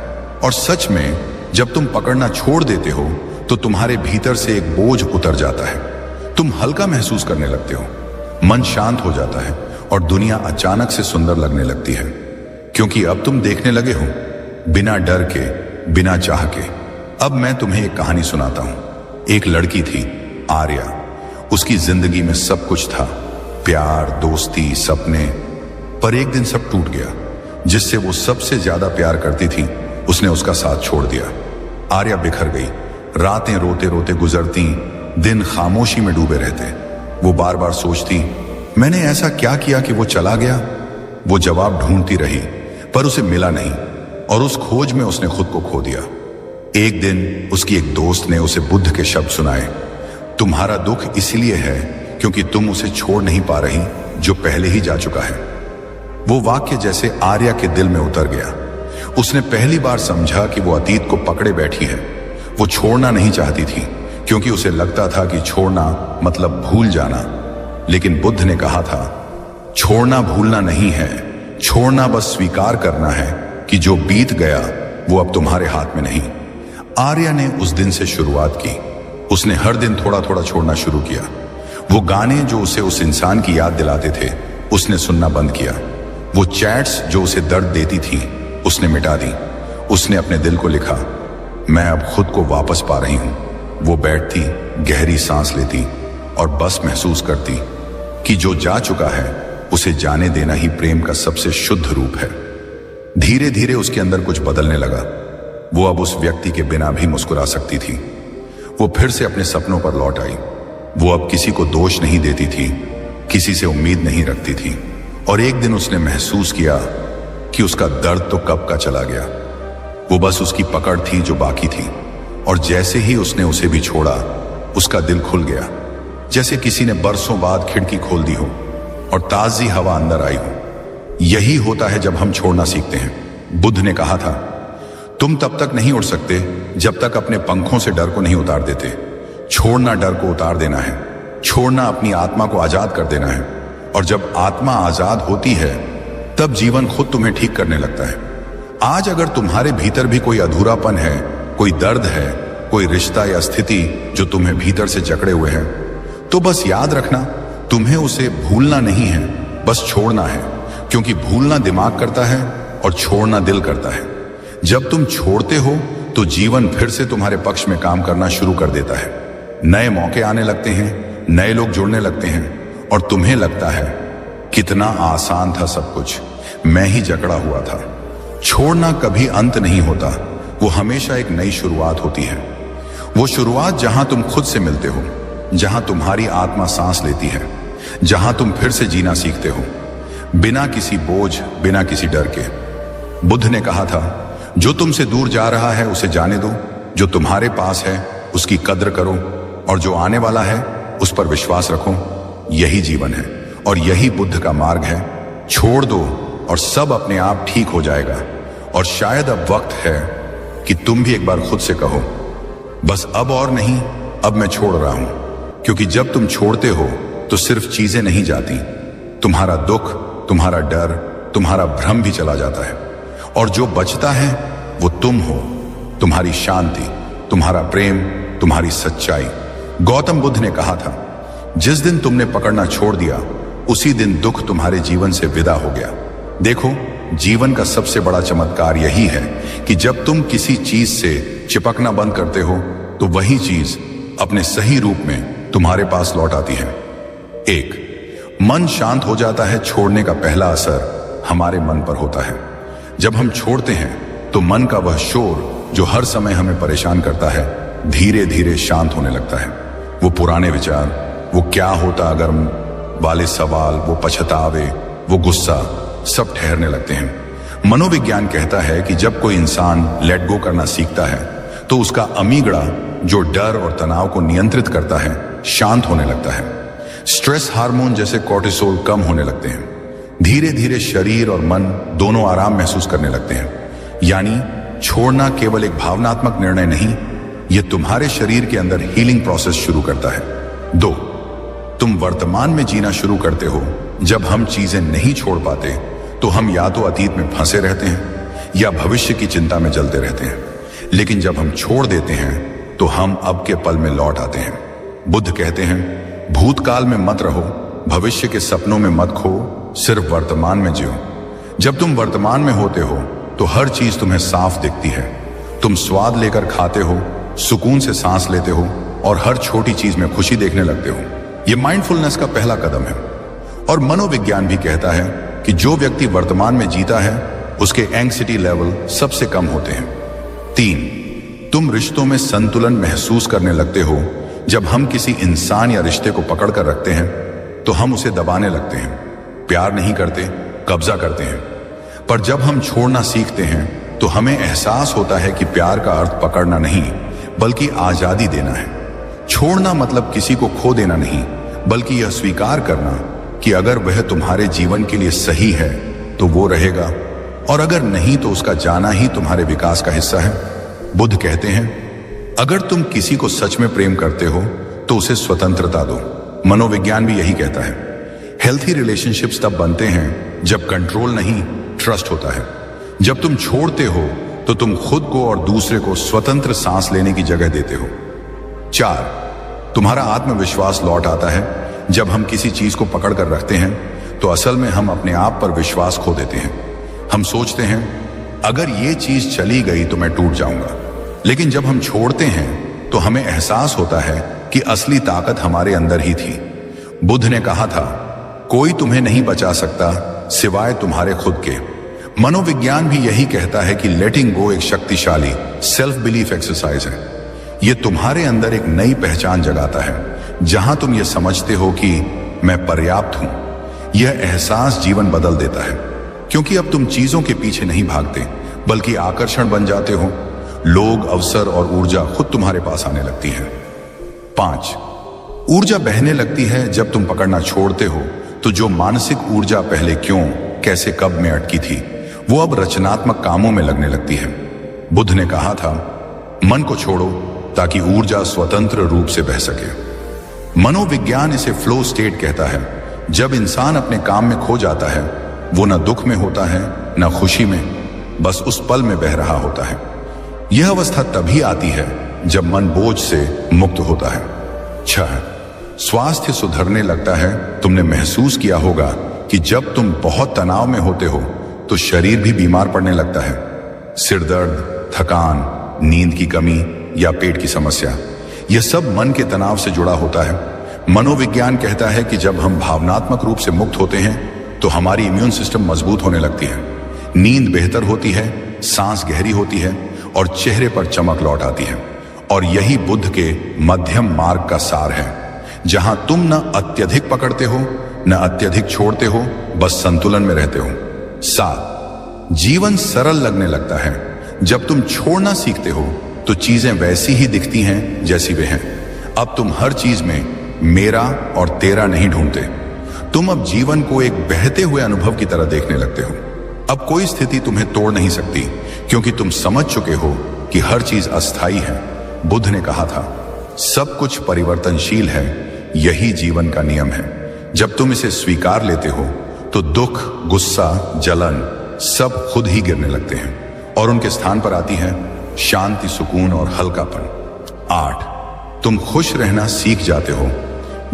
[SPEAKER 1] और सच में जब तुम पकड़ना छोड़ देते हो तो तुम्हारे भीतर से एक बोझ उतर जाता है, तुम हल्का महसूस करने लगते हो, मन शांत हो जाता है और दुनिया अचानक से सुंदर लगने लगती है, क्योंकि अब तुम देखने लगे हो बिना डर के, बिना चाह के। अब मैं तुम्हें एक कहानी सुनाता हूं। एक लड़की थी, आर्या। उसकी जिंदगी में सब कुछ था, प्यार, दोस्ती, सपने, पर एक दिन सब टूट गया। जिससे वो सबसे ज्यादा प्यार करती थी उसने उसका साथ छोड़ दिया। आर्या बिखर गई। रातें रोते रोते गुजरती, दिन खामोशी में डूबे रहते। वो बार बार सोचती, मैंने ऐसा क्या किया कि वो चला गया। वो जवाब ढूंढती रही पर उसे मिला नहीं और उस खोज में उसने खुद को खो दिया। एक दिन उसकी एक दोस्त ने उसे बुद्ध के शब्द सुनाए, तुम्हारा दुख इसलिए है क्योंकि तुम उसे छोड़ नहीं पा रही जो पहले ही जा चुका है। वो वाक्य जैसे आर्या के दिल में उतर गया। उसने पहली बार समझा कि वो अतीत को पकड़े बैठी है। वो छोड़ना नहीं चाहती थी क्योंकि उसे लगता था कि छोड़ना मतलब भूल जाना। लेकिन बुद्ध ने कहा था, छोड़ना भूलना नहीं है, छोड़ना बस स्वीकार करना है कि जो बीत गया वो अब तुम्हारे हाथ में नहीं। आर्या ने उस दिन से शुरुआत की। उसने हर दिन थोड़ा थोड़ा छोड़ना शुरू किया। वो गाने जो उसे उस इंसान की याद दिलाते थे उसने सुनना बंद किया। वो चैट्स जो उसे दर्द देती थी उसने मिटा दी। उसने अपने दिल को लिखा, मैं अब खुद को वापस पा रही हूं। वो बैठती, गहरी सांस लेती और बस महसूस करती कि जो जा चुका है उसे जाने देना ही प्रेम का सबसे शुद्ध रूप है। धीरे धीरे उसके अंदर कुछ बदलने लगा। वो अब उस व्यक्ति के बिना भी मुस्कुरा सकती थी। वो फिर से अपने सपनों पर लौट आई। वो अब किसी को दोष नहीं देती थी, किसी से उम्मीद नहीं रखती थी। और एक दिन उसने महसूस किया कि उसका दर्द तो कब का चला गया। वो बस उसकी पकड़ थी जो बाकी थी। और जैसे ही उसने उसे भी छोड़ा उसका दिल खुल गया, जैसे किसी ने बरसों बाद खिड़की खोल दी हो और ताजी हवा अंदर आई हो। यही होता है जब हम छोड़ना सीखते हैं। बुद्ध ने कहा था, तुम तब तक नहीं उड़ सकते जब तक अपने पंखों से डर को नहीं उतार देते। छोड़ना डर को उतार देना है। छोड़ना अपनी आत्मा को आजाद कर देना है। और जब आत्मा आजाद होती है तब जीवन खुद तुम्हें ठीक करने लगता है। आज अगर तुम्हारे भीतर भी कोई अधूरापन है, कोई दर्द है, कोई रिश्ता या स्थिति जो तुम्हें भीतर से जकड़े हुए हैं, तो बस याद रखना, तुम्हें उसे भूलना नहीं है, बस छोड़ना है। क्योंकि भूलना दिमाग करता है और छोड़ना दिल करता है। जब तुम छोड़ते हो तो जीवन फिर से तुम्हारे पक्ष में काम करना शुरू कर देता है। नए मौके आने लगते हैं, नए लोग जुड़ने लगते हैं और तुम्हें लगता है कितना आसान था सब कुछ, मैं ही जकड़ा हुआ था। छोड़ना कभी अंत नहीं होता, वो हमेशा एक नई शुरुआत होती है। वो शुरुआत जहां तुम खुद से मिलते हो, जहां तुम्हारी आत्मा सांस लेती है, जहां तुम फिर से जीना सीखते हो, बिना किसी बोझ, बिना किसी डर के। बुद्ध ने कहा था, जो तुमसे दूर जा रहा है उसे जाने दो, जो तुम्हारे पास है उसकी कद्र करो और जो आने वाला है उस पर विश्वास रखो। यही जीवन है और यही बुद्ध का मार्ग है। छोड़ दो और सब अपने आप ठीक हो जाएगा। और शायद अब वक्त है कि तुम भी एक बार खुद से कहो, बस अब और नहीं, अब मैं छोड़ रहा हूं। क्योंकि जब तुम छोड़ते हो तो सिर्फ चीजें नहीं जाती, तुम्हारा दुख, तुम्हारा डर, तुम्हारा भ्रम भी चला जाता है। और जो बचता है वो तुम हो, तुम्हारी शांति, तुम्हारा प्रेम, तुम्हारी सच्चाई। गौतम बुद्ध ने कहा था, जिस दिन तुमने पकड़ना छोड़ दिया उसी दिन दुख तुम्हारे जीवन से विदा हो गया। देखो, जीवन का सबसे बड़ा चमत्कार यही है कि जब तुम किसी चीज से चिपकना बंद करते हो तो वही चीज अपने सही रूप में तुम्हारे पास लौट आती है। एक, मन शांत हो जाता है। छोड़ने का पहला असर हमारे मन पर होता है। जब हम छोड़ते हैं तो मन का वह शोर जो हर समय हमें परेशान करता है धीरे धीरे शांत होने लगता है। वो पुराने विचार, वो क्या होता अगर वाले सवाल, वो पछतावे, वो गुस्सा, सब ठहरने लगते हैं। मनोविज्ञान कहता है कि जब कोई इंसान लेट गो करना सीखता है तो उसका अमीगडा, जो डर और तनाव को नियंत्रित करता है, शांत होने लगता है। स्ट्रेस हार्मोन जैसे कोर्टिसोल कम होने लगते हैं। धीरे धीरे शरीर और मन दोनों आराम महसूस करने लगते हैं। यानी छोड़ना केवल एक भावनात्मक निर्णय नहीं, यह तुम्हारे शरीर के अंदर हीलिंग प्रोसेस शुरू करता है। 2, तुम वर्तमान में जीना शुरू करते हो। जब हम चीजें नहीं छोड़ पाते तो हम या तो अतीत में फंसे रहते हैं या भविष्य की चिंता में जलते रहते हैं। लेकिन जब हम छोड़ देते हैं तो हम अब के पल में लौट आते हैं। बुद्ध कहते हैं, भूतकाल में मत रहो, भविष्य के सपनों में मत खो, सिर्फ वर्तमान में जियो। जब तुम वर्तमान में होते हो तो हर चीज तुम्हें साफ दिखती है। तुम स्वाद लेकर खाते हो, सुकून से सांस लेते हो और हर छोटी चीज में खुशी देखने लगते हो। यह माइंडफुलनेस का पहला कदम है। और मनोविज्ञान भी कहता है कि जो व्यक्ति वर्तमान में जीता है उसके एंग्जाइटी लेवल सबसे कम होते हैं। 3, तुम रिश्तों में संतुलन महसूस करने लगते हो। जब हम किसी इंसान या रिश्ते को पकड़ कर रखते हैं तो हम उसे दबाने लगते हैं, प्यार नहीं करते, कब्जा करते हैं। पर जब हम छोड़ना सीखते हैं तो हमें एहसास होता है कि प्यार का अर्थ पकड़ना नहीं बल्कि आजादी देना है। छोड़ना मतलब किसी को खो देना नहीं, बल्कि यह स्वीकार करना कि अगर वह तुम्हारे जीवन के लिए सही है तो वो रहेगा, और अगर नहीं तो उसका जाना ही तुम्हारे विकास का हिस्सा है। बुद्ध कहते हैं, अगर तुम किसी को सच में प्रेम करते हो तो उसे स्वतंत्रता दो। मनोविज्ञान भी यही कहता है। हेल्थी रिलेशनशिप्स तब बनते हैं जब कंट्रोल नहीं, ट्रस्ट होता है। जब तुम छोड़ते हो तो तुम खुद को और दूसरे को स्वतंत्र सांस लेने की जगह देते हो। 4, तुम्हारा आत्मविश्वास लौट आता है। जब हम किसी चीज को पकड़ कर रखते हैं तो असल में हम अपने आप पर विश्वास खो देते हैं। हम सोचते हैं अगर ये चीज चली गई तो मैं टूट जाऊंगा। लेकिन जब हम छोड़ते हैं तो हमें एहसास होता है कि असली ताकत हमारे अंदर ही थी। बुद्ध ने कहा था, कोई तुम्हें नहीं बचा सकता सिवाय तुम्हारे खुद के। मनोविज्ञान भी यही कहता है कि लेटिंग गो एक शक्तिशाली सेल्फ बिलीफ एक्सरसाइज है। यह तुम्हारे अंदर एक नई पहचान जगाता है, जहां तुम ये समझते हो कि मैं पर्याप्त हूं। यह एहसास जीवन बदल देता है, क्योंकि अब तुम चीजों के पीछे नहीं भागते बल्कि आकर्षण बन जाते हो। लोग, अवसर और ऊर्जा खुद तुम्हारे पास आने लगती है। 5, ऊर्जा बहने लगती है जब तुम पकड़ना छोड़ते हो तो जो मानसिक ऊर्जा पहले क्यों, कैसे, कब में अटकी थी वो अब रचनात्मक कामों में लगने लगती है। बुद्ध ने कहा था, मन को छोड़ो ताकि ऊर्जा स्वतंत्र रूप से बह सके। मनोविज्ञान इसे फ्लो स्टेट कहता है। जब इंसान अपने काम में खो जाता है वो न दुख में होता है न खुशी में, बस उस पल में बह रहा होता है। यह अवस्था तभी आती है जब मन बोझ से मुक्त होता है। 6, स्वास्थ्य सुधरने लगता है। तुमने महसूस किया होगा कि जब तुम बहुत तनाव में होते हो तो शरीर भी बीमार पड़ने लगता है। सिर दर्द, थकान, नींद की कमी या पेट की समस्या, यह सब मन के तनाव से जुड़ा होता है। मनोविज्ञान कहता है कि जब हम भावनात्मक रूप से मुक्त होते हैं तो हमारी इम्यून सिस्टम मजबूत होने लगती है, नींद बेहतर होती है, सांस गहरी होती है और चेहरे पर चमक लौट आती है। और यही बुद्ध के मध्यम मार्ग का सार है, जहां तुम न अत्यधिक पकड़ते हो न अत्यधिक छोड़ते हो, बस संतुलन में रहते हो। 7, जीवन सरल लगने लगता है। जब तुम छोड़ना सीखते हो तो चीजें वैसी ही दिखती हैं जैसी वे हैं। अब तुम हर चीज में मेरा और तेरा नहीं ढूंढते। तुम अब जीवन को एक बहते हुए अनुभव की तरह देखने लगते हो। अब कोई स्थिति तुम्हें तोड़ नहीं सकती, क्योंकि तुम समझ चुके हो कि हर चीज अस्थायी है। बुद्ध ने कहा था, सब कुछ परिवर्तनशील है, यही जीवन का नियम है। जब तुम इसे स्वीकार लेते हो तो दुख, गुस्सा, जलन सब खुद ही गिरने लगते हैं और उनके स्थान पर आती है शांति, सुकून और हल्कापन। 8, तुम खुश रहना सीख जाते हो।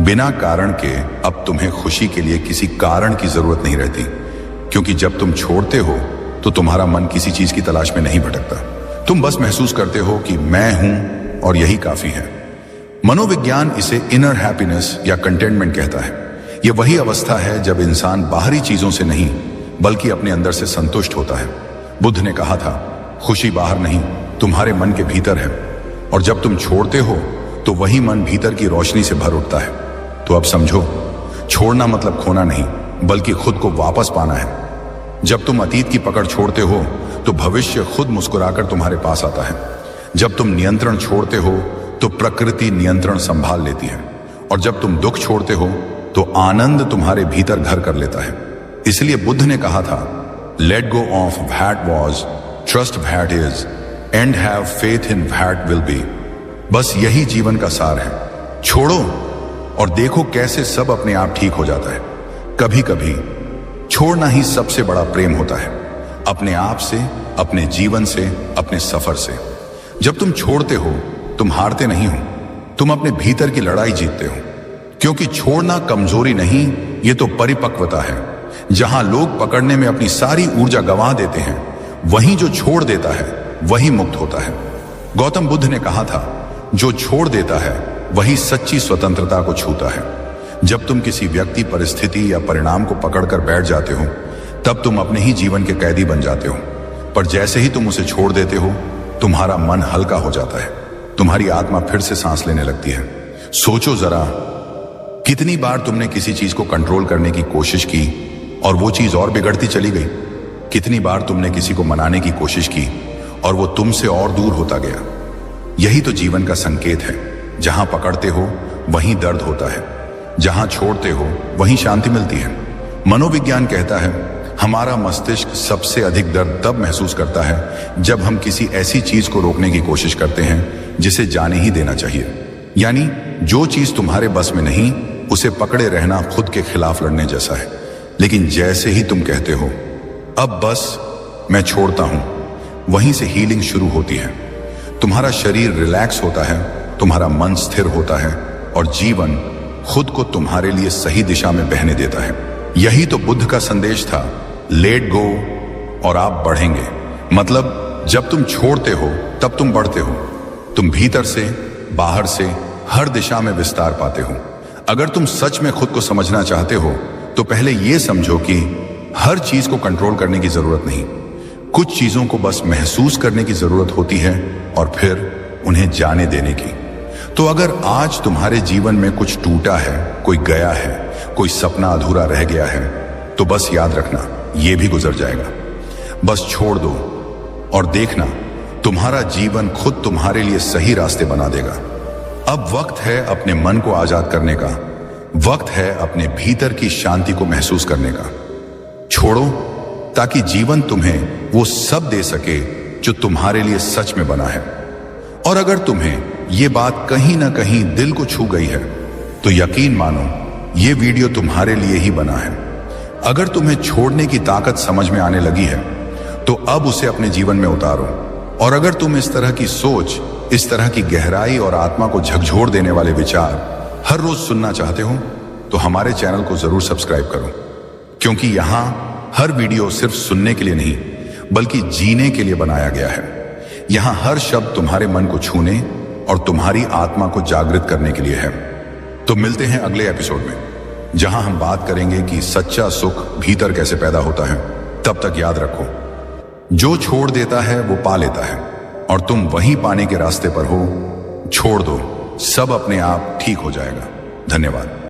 [SPEAKER 1] बिना कारण के अब तुम्हें खुशी के लिए किसी कारण की जरूरत नहीं रहती, क्योंकि जब तुम छोड़ते हो तो तुम्हारा मन किसी चीज की तलाश में नहीं भटकता। तुम बस महसूस करते हो कि मैं हूं और यही काफी है। मनोविज्ञान इसे इनर हैप्पीनेस या कंटेंटमेंट कहता है। यह वही अवस्था है जब इंसान बाहरी चीजों से नहीं बल्कि अपने अंदर से संतुष्ट होता है। बुद्ध ने कहा था, खुशी बाहर नहीं, तुम्हारे मन के भीतर है। और जब तुम छोड़ते हो तो वही मन भीतर की रोशनी से भर उठता है। तो अब समझो, छोड़ना मतलब खोना नहीं बल्कि खुद को वापस पाना है। जब तुम अतीत की पकड़ छोड़ते हो तो भविष्य खुद मुस्कुराकर तुम्हारे पास आता है। जब तुम नियंत्रण छोड़ते हो तो प्रकृति नियंत्रण संभाल लेती है। और जब तुम दुख छोड़ते हो तो आनंद तुम्हारे भीतर घर कर लेता है। इसलिए बुद्ध ने कहा था, let go of that was, trust that is and have faith in that will be. बस यही जीवन का सार है। छोड़ो और देखो कैसे सब अपने आप ठीक हो जाता है। कभी कभी छोड़ना ही सबसे बड़ा प्रेम होता है, अपने आप से, अपने जीवन से, अपने सफर से। जब तुम छोड़ते हो तुम हारते नहीं हो, तुम अपने भीतर की लड़ाई जीतते हो। क्योंकि छोड़ना कमजोरी नहीं, ये तो परिपक्वता है। जहां लोग पकड़ने में अपनी सारी ऊर्जा गंवा देते हैं, वहीं जो छोड़ देता है वही मुक्त होता है। गौतम बुद्ध ने कहा था, जो छोड़ देता है वही सच्ची स्वतंत्रता को छूता है। जब तुम किसी व्यक्ति, परिस्थिति या परिणाम को पकड़कर बैठ जाते हो तब तुम अपने ही जीवन के कैदी बन जाते हो। पर जैसे ही तुम उसे छोड़ देते हो, तुम्हारा मन हल्का हो जाता है, तुम्हारी आत्मा फिर से सांस लेने लगती है। सोचो जरा, कितनी बार तुमने किसी चीज को कंट्रोल करने की कोशिश की और वो चीज और बिगड़ती चली गई। कितनी बार तुमने किसी को मनाने की कोशिश की और वो तुमसे और दूर होता गया। यही तो जीवन का संकेत है। जहां पकड़ते हो वहीं दर्द होता है, जहां छोड़ते हो वहीं शांति मिलती है। मनोविज्ञान कहता है हमारा मस्तिष्क सबसे अधिक दर्द तब महसूस करता है जब हम किसी ऐसी चीज को रोकने की कोशिश करते हैं जिसे जाने ही देना चाहिए। यानी जो चीज तुम्हारे बस में नहीं, उसे पकड़े रहना खुद के खिलाफ लड़ने जैसा है। लेकिन जैसे ही तुम कहते हो अब बस मैं छोड़ता हूं, वहीं से हीलिंग शुरू होती है। तुम्हारा शरीर रिलैक्स होता है, तुम्हारा मन स्थिर होता है और जीवन खुद को तुम्हारे लिए सही दिशा में बहने देता है। यही तो बुद्ध का संदेश था, लेट गो और आप बढ़ेंगे। मतलब जब तुम छोड़ते हो तब तुम बढ़ते हो। तुम भीतर से बाहर से हर दिशा में विस्तार पाते हो। अगर तुम सच में खुद को समझना चाहते हो तो पहले यह समझो कि हर चीज को कंट्रोल करने की जरूरत नहीं, कुछ चीजों को बस महसूस करने की जरूरत होती है और फिर उन्हें जाने देने की। तो अगर आज तुम्हारे जीवन में कुछ टूटा है, कोई गया है, कोई सपना अधूरा रह गया है, तो बस याद रखना यह भी गुजर जाएगा। बस छोड़ दो और देखना तुम्हारा जीवन खुद तुम्हारे लिए सही रास्ते बना देगा। अब वक्त है अपने मन को आजाद करने का, वक्त है अपने भीतर की शांति को महसूस करने का। छोड़ो ताकि जीवन तुम्हें वो सब दे सके जो तुम्हारे लिए सच में बना है। और अगर तुम्हें ये बात कहीं ना कहीं दिल को छू गई है तो यकीन मानो ये वीडियो तुम्हारे लिए ही बना है। अगर तुम्हें छोड़ने की ताकत समझ में आने लगी है तो अब उसे अपने जीवन में उतारो। और अगर तुम इस तरह की सोच, इस तरह की गहराई और आत्मा को झकझोर देने वाले विचार हर रोज सुनना चाहते हो तो हमारे चैनल को जरूर सब्सक्राइब करो, क्योंकि यहां हर वीडियो सिर्फ सुनने के लिए नहीं बल्कि जीने के लिए बनाया गया है। यहां हर शब्द तुम्हारे मन को छूने और तुम्हारी आत्मा को जागृत करने के लिए है। तो मिलते हैं अगले एपिसोड में, जहां हम बात करेंगे कि सच्चा सुख भीतर कैसे पैदा होता है। तब तक याद रखो, जो छोड़ देता है वो पा लेता है और तुम वहीं पाने के रास्ते पर हो। छोड़ दो, सब अपने आप ठीक हो जाएगा। धन्यवाद।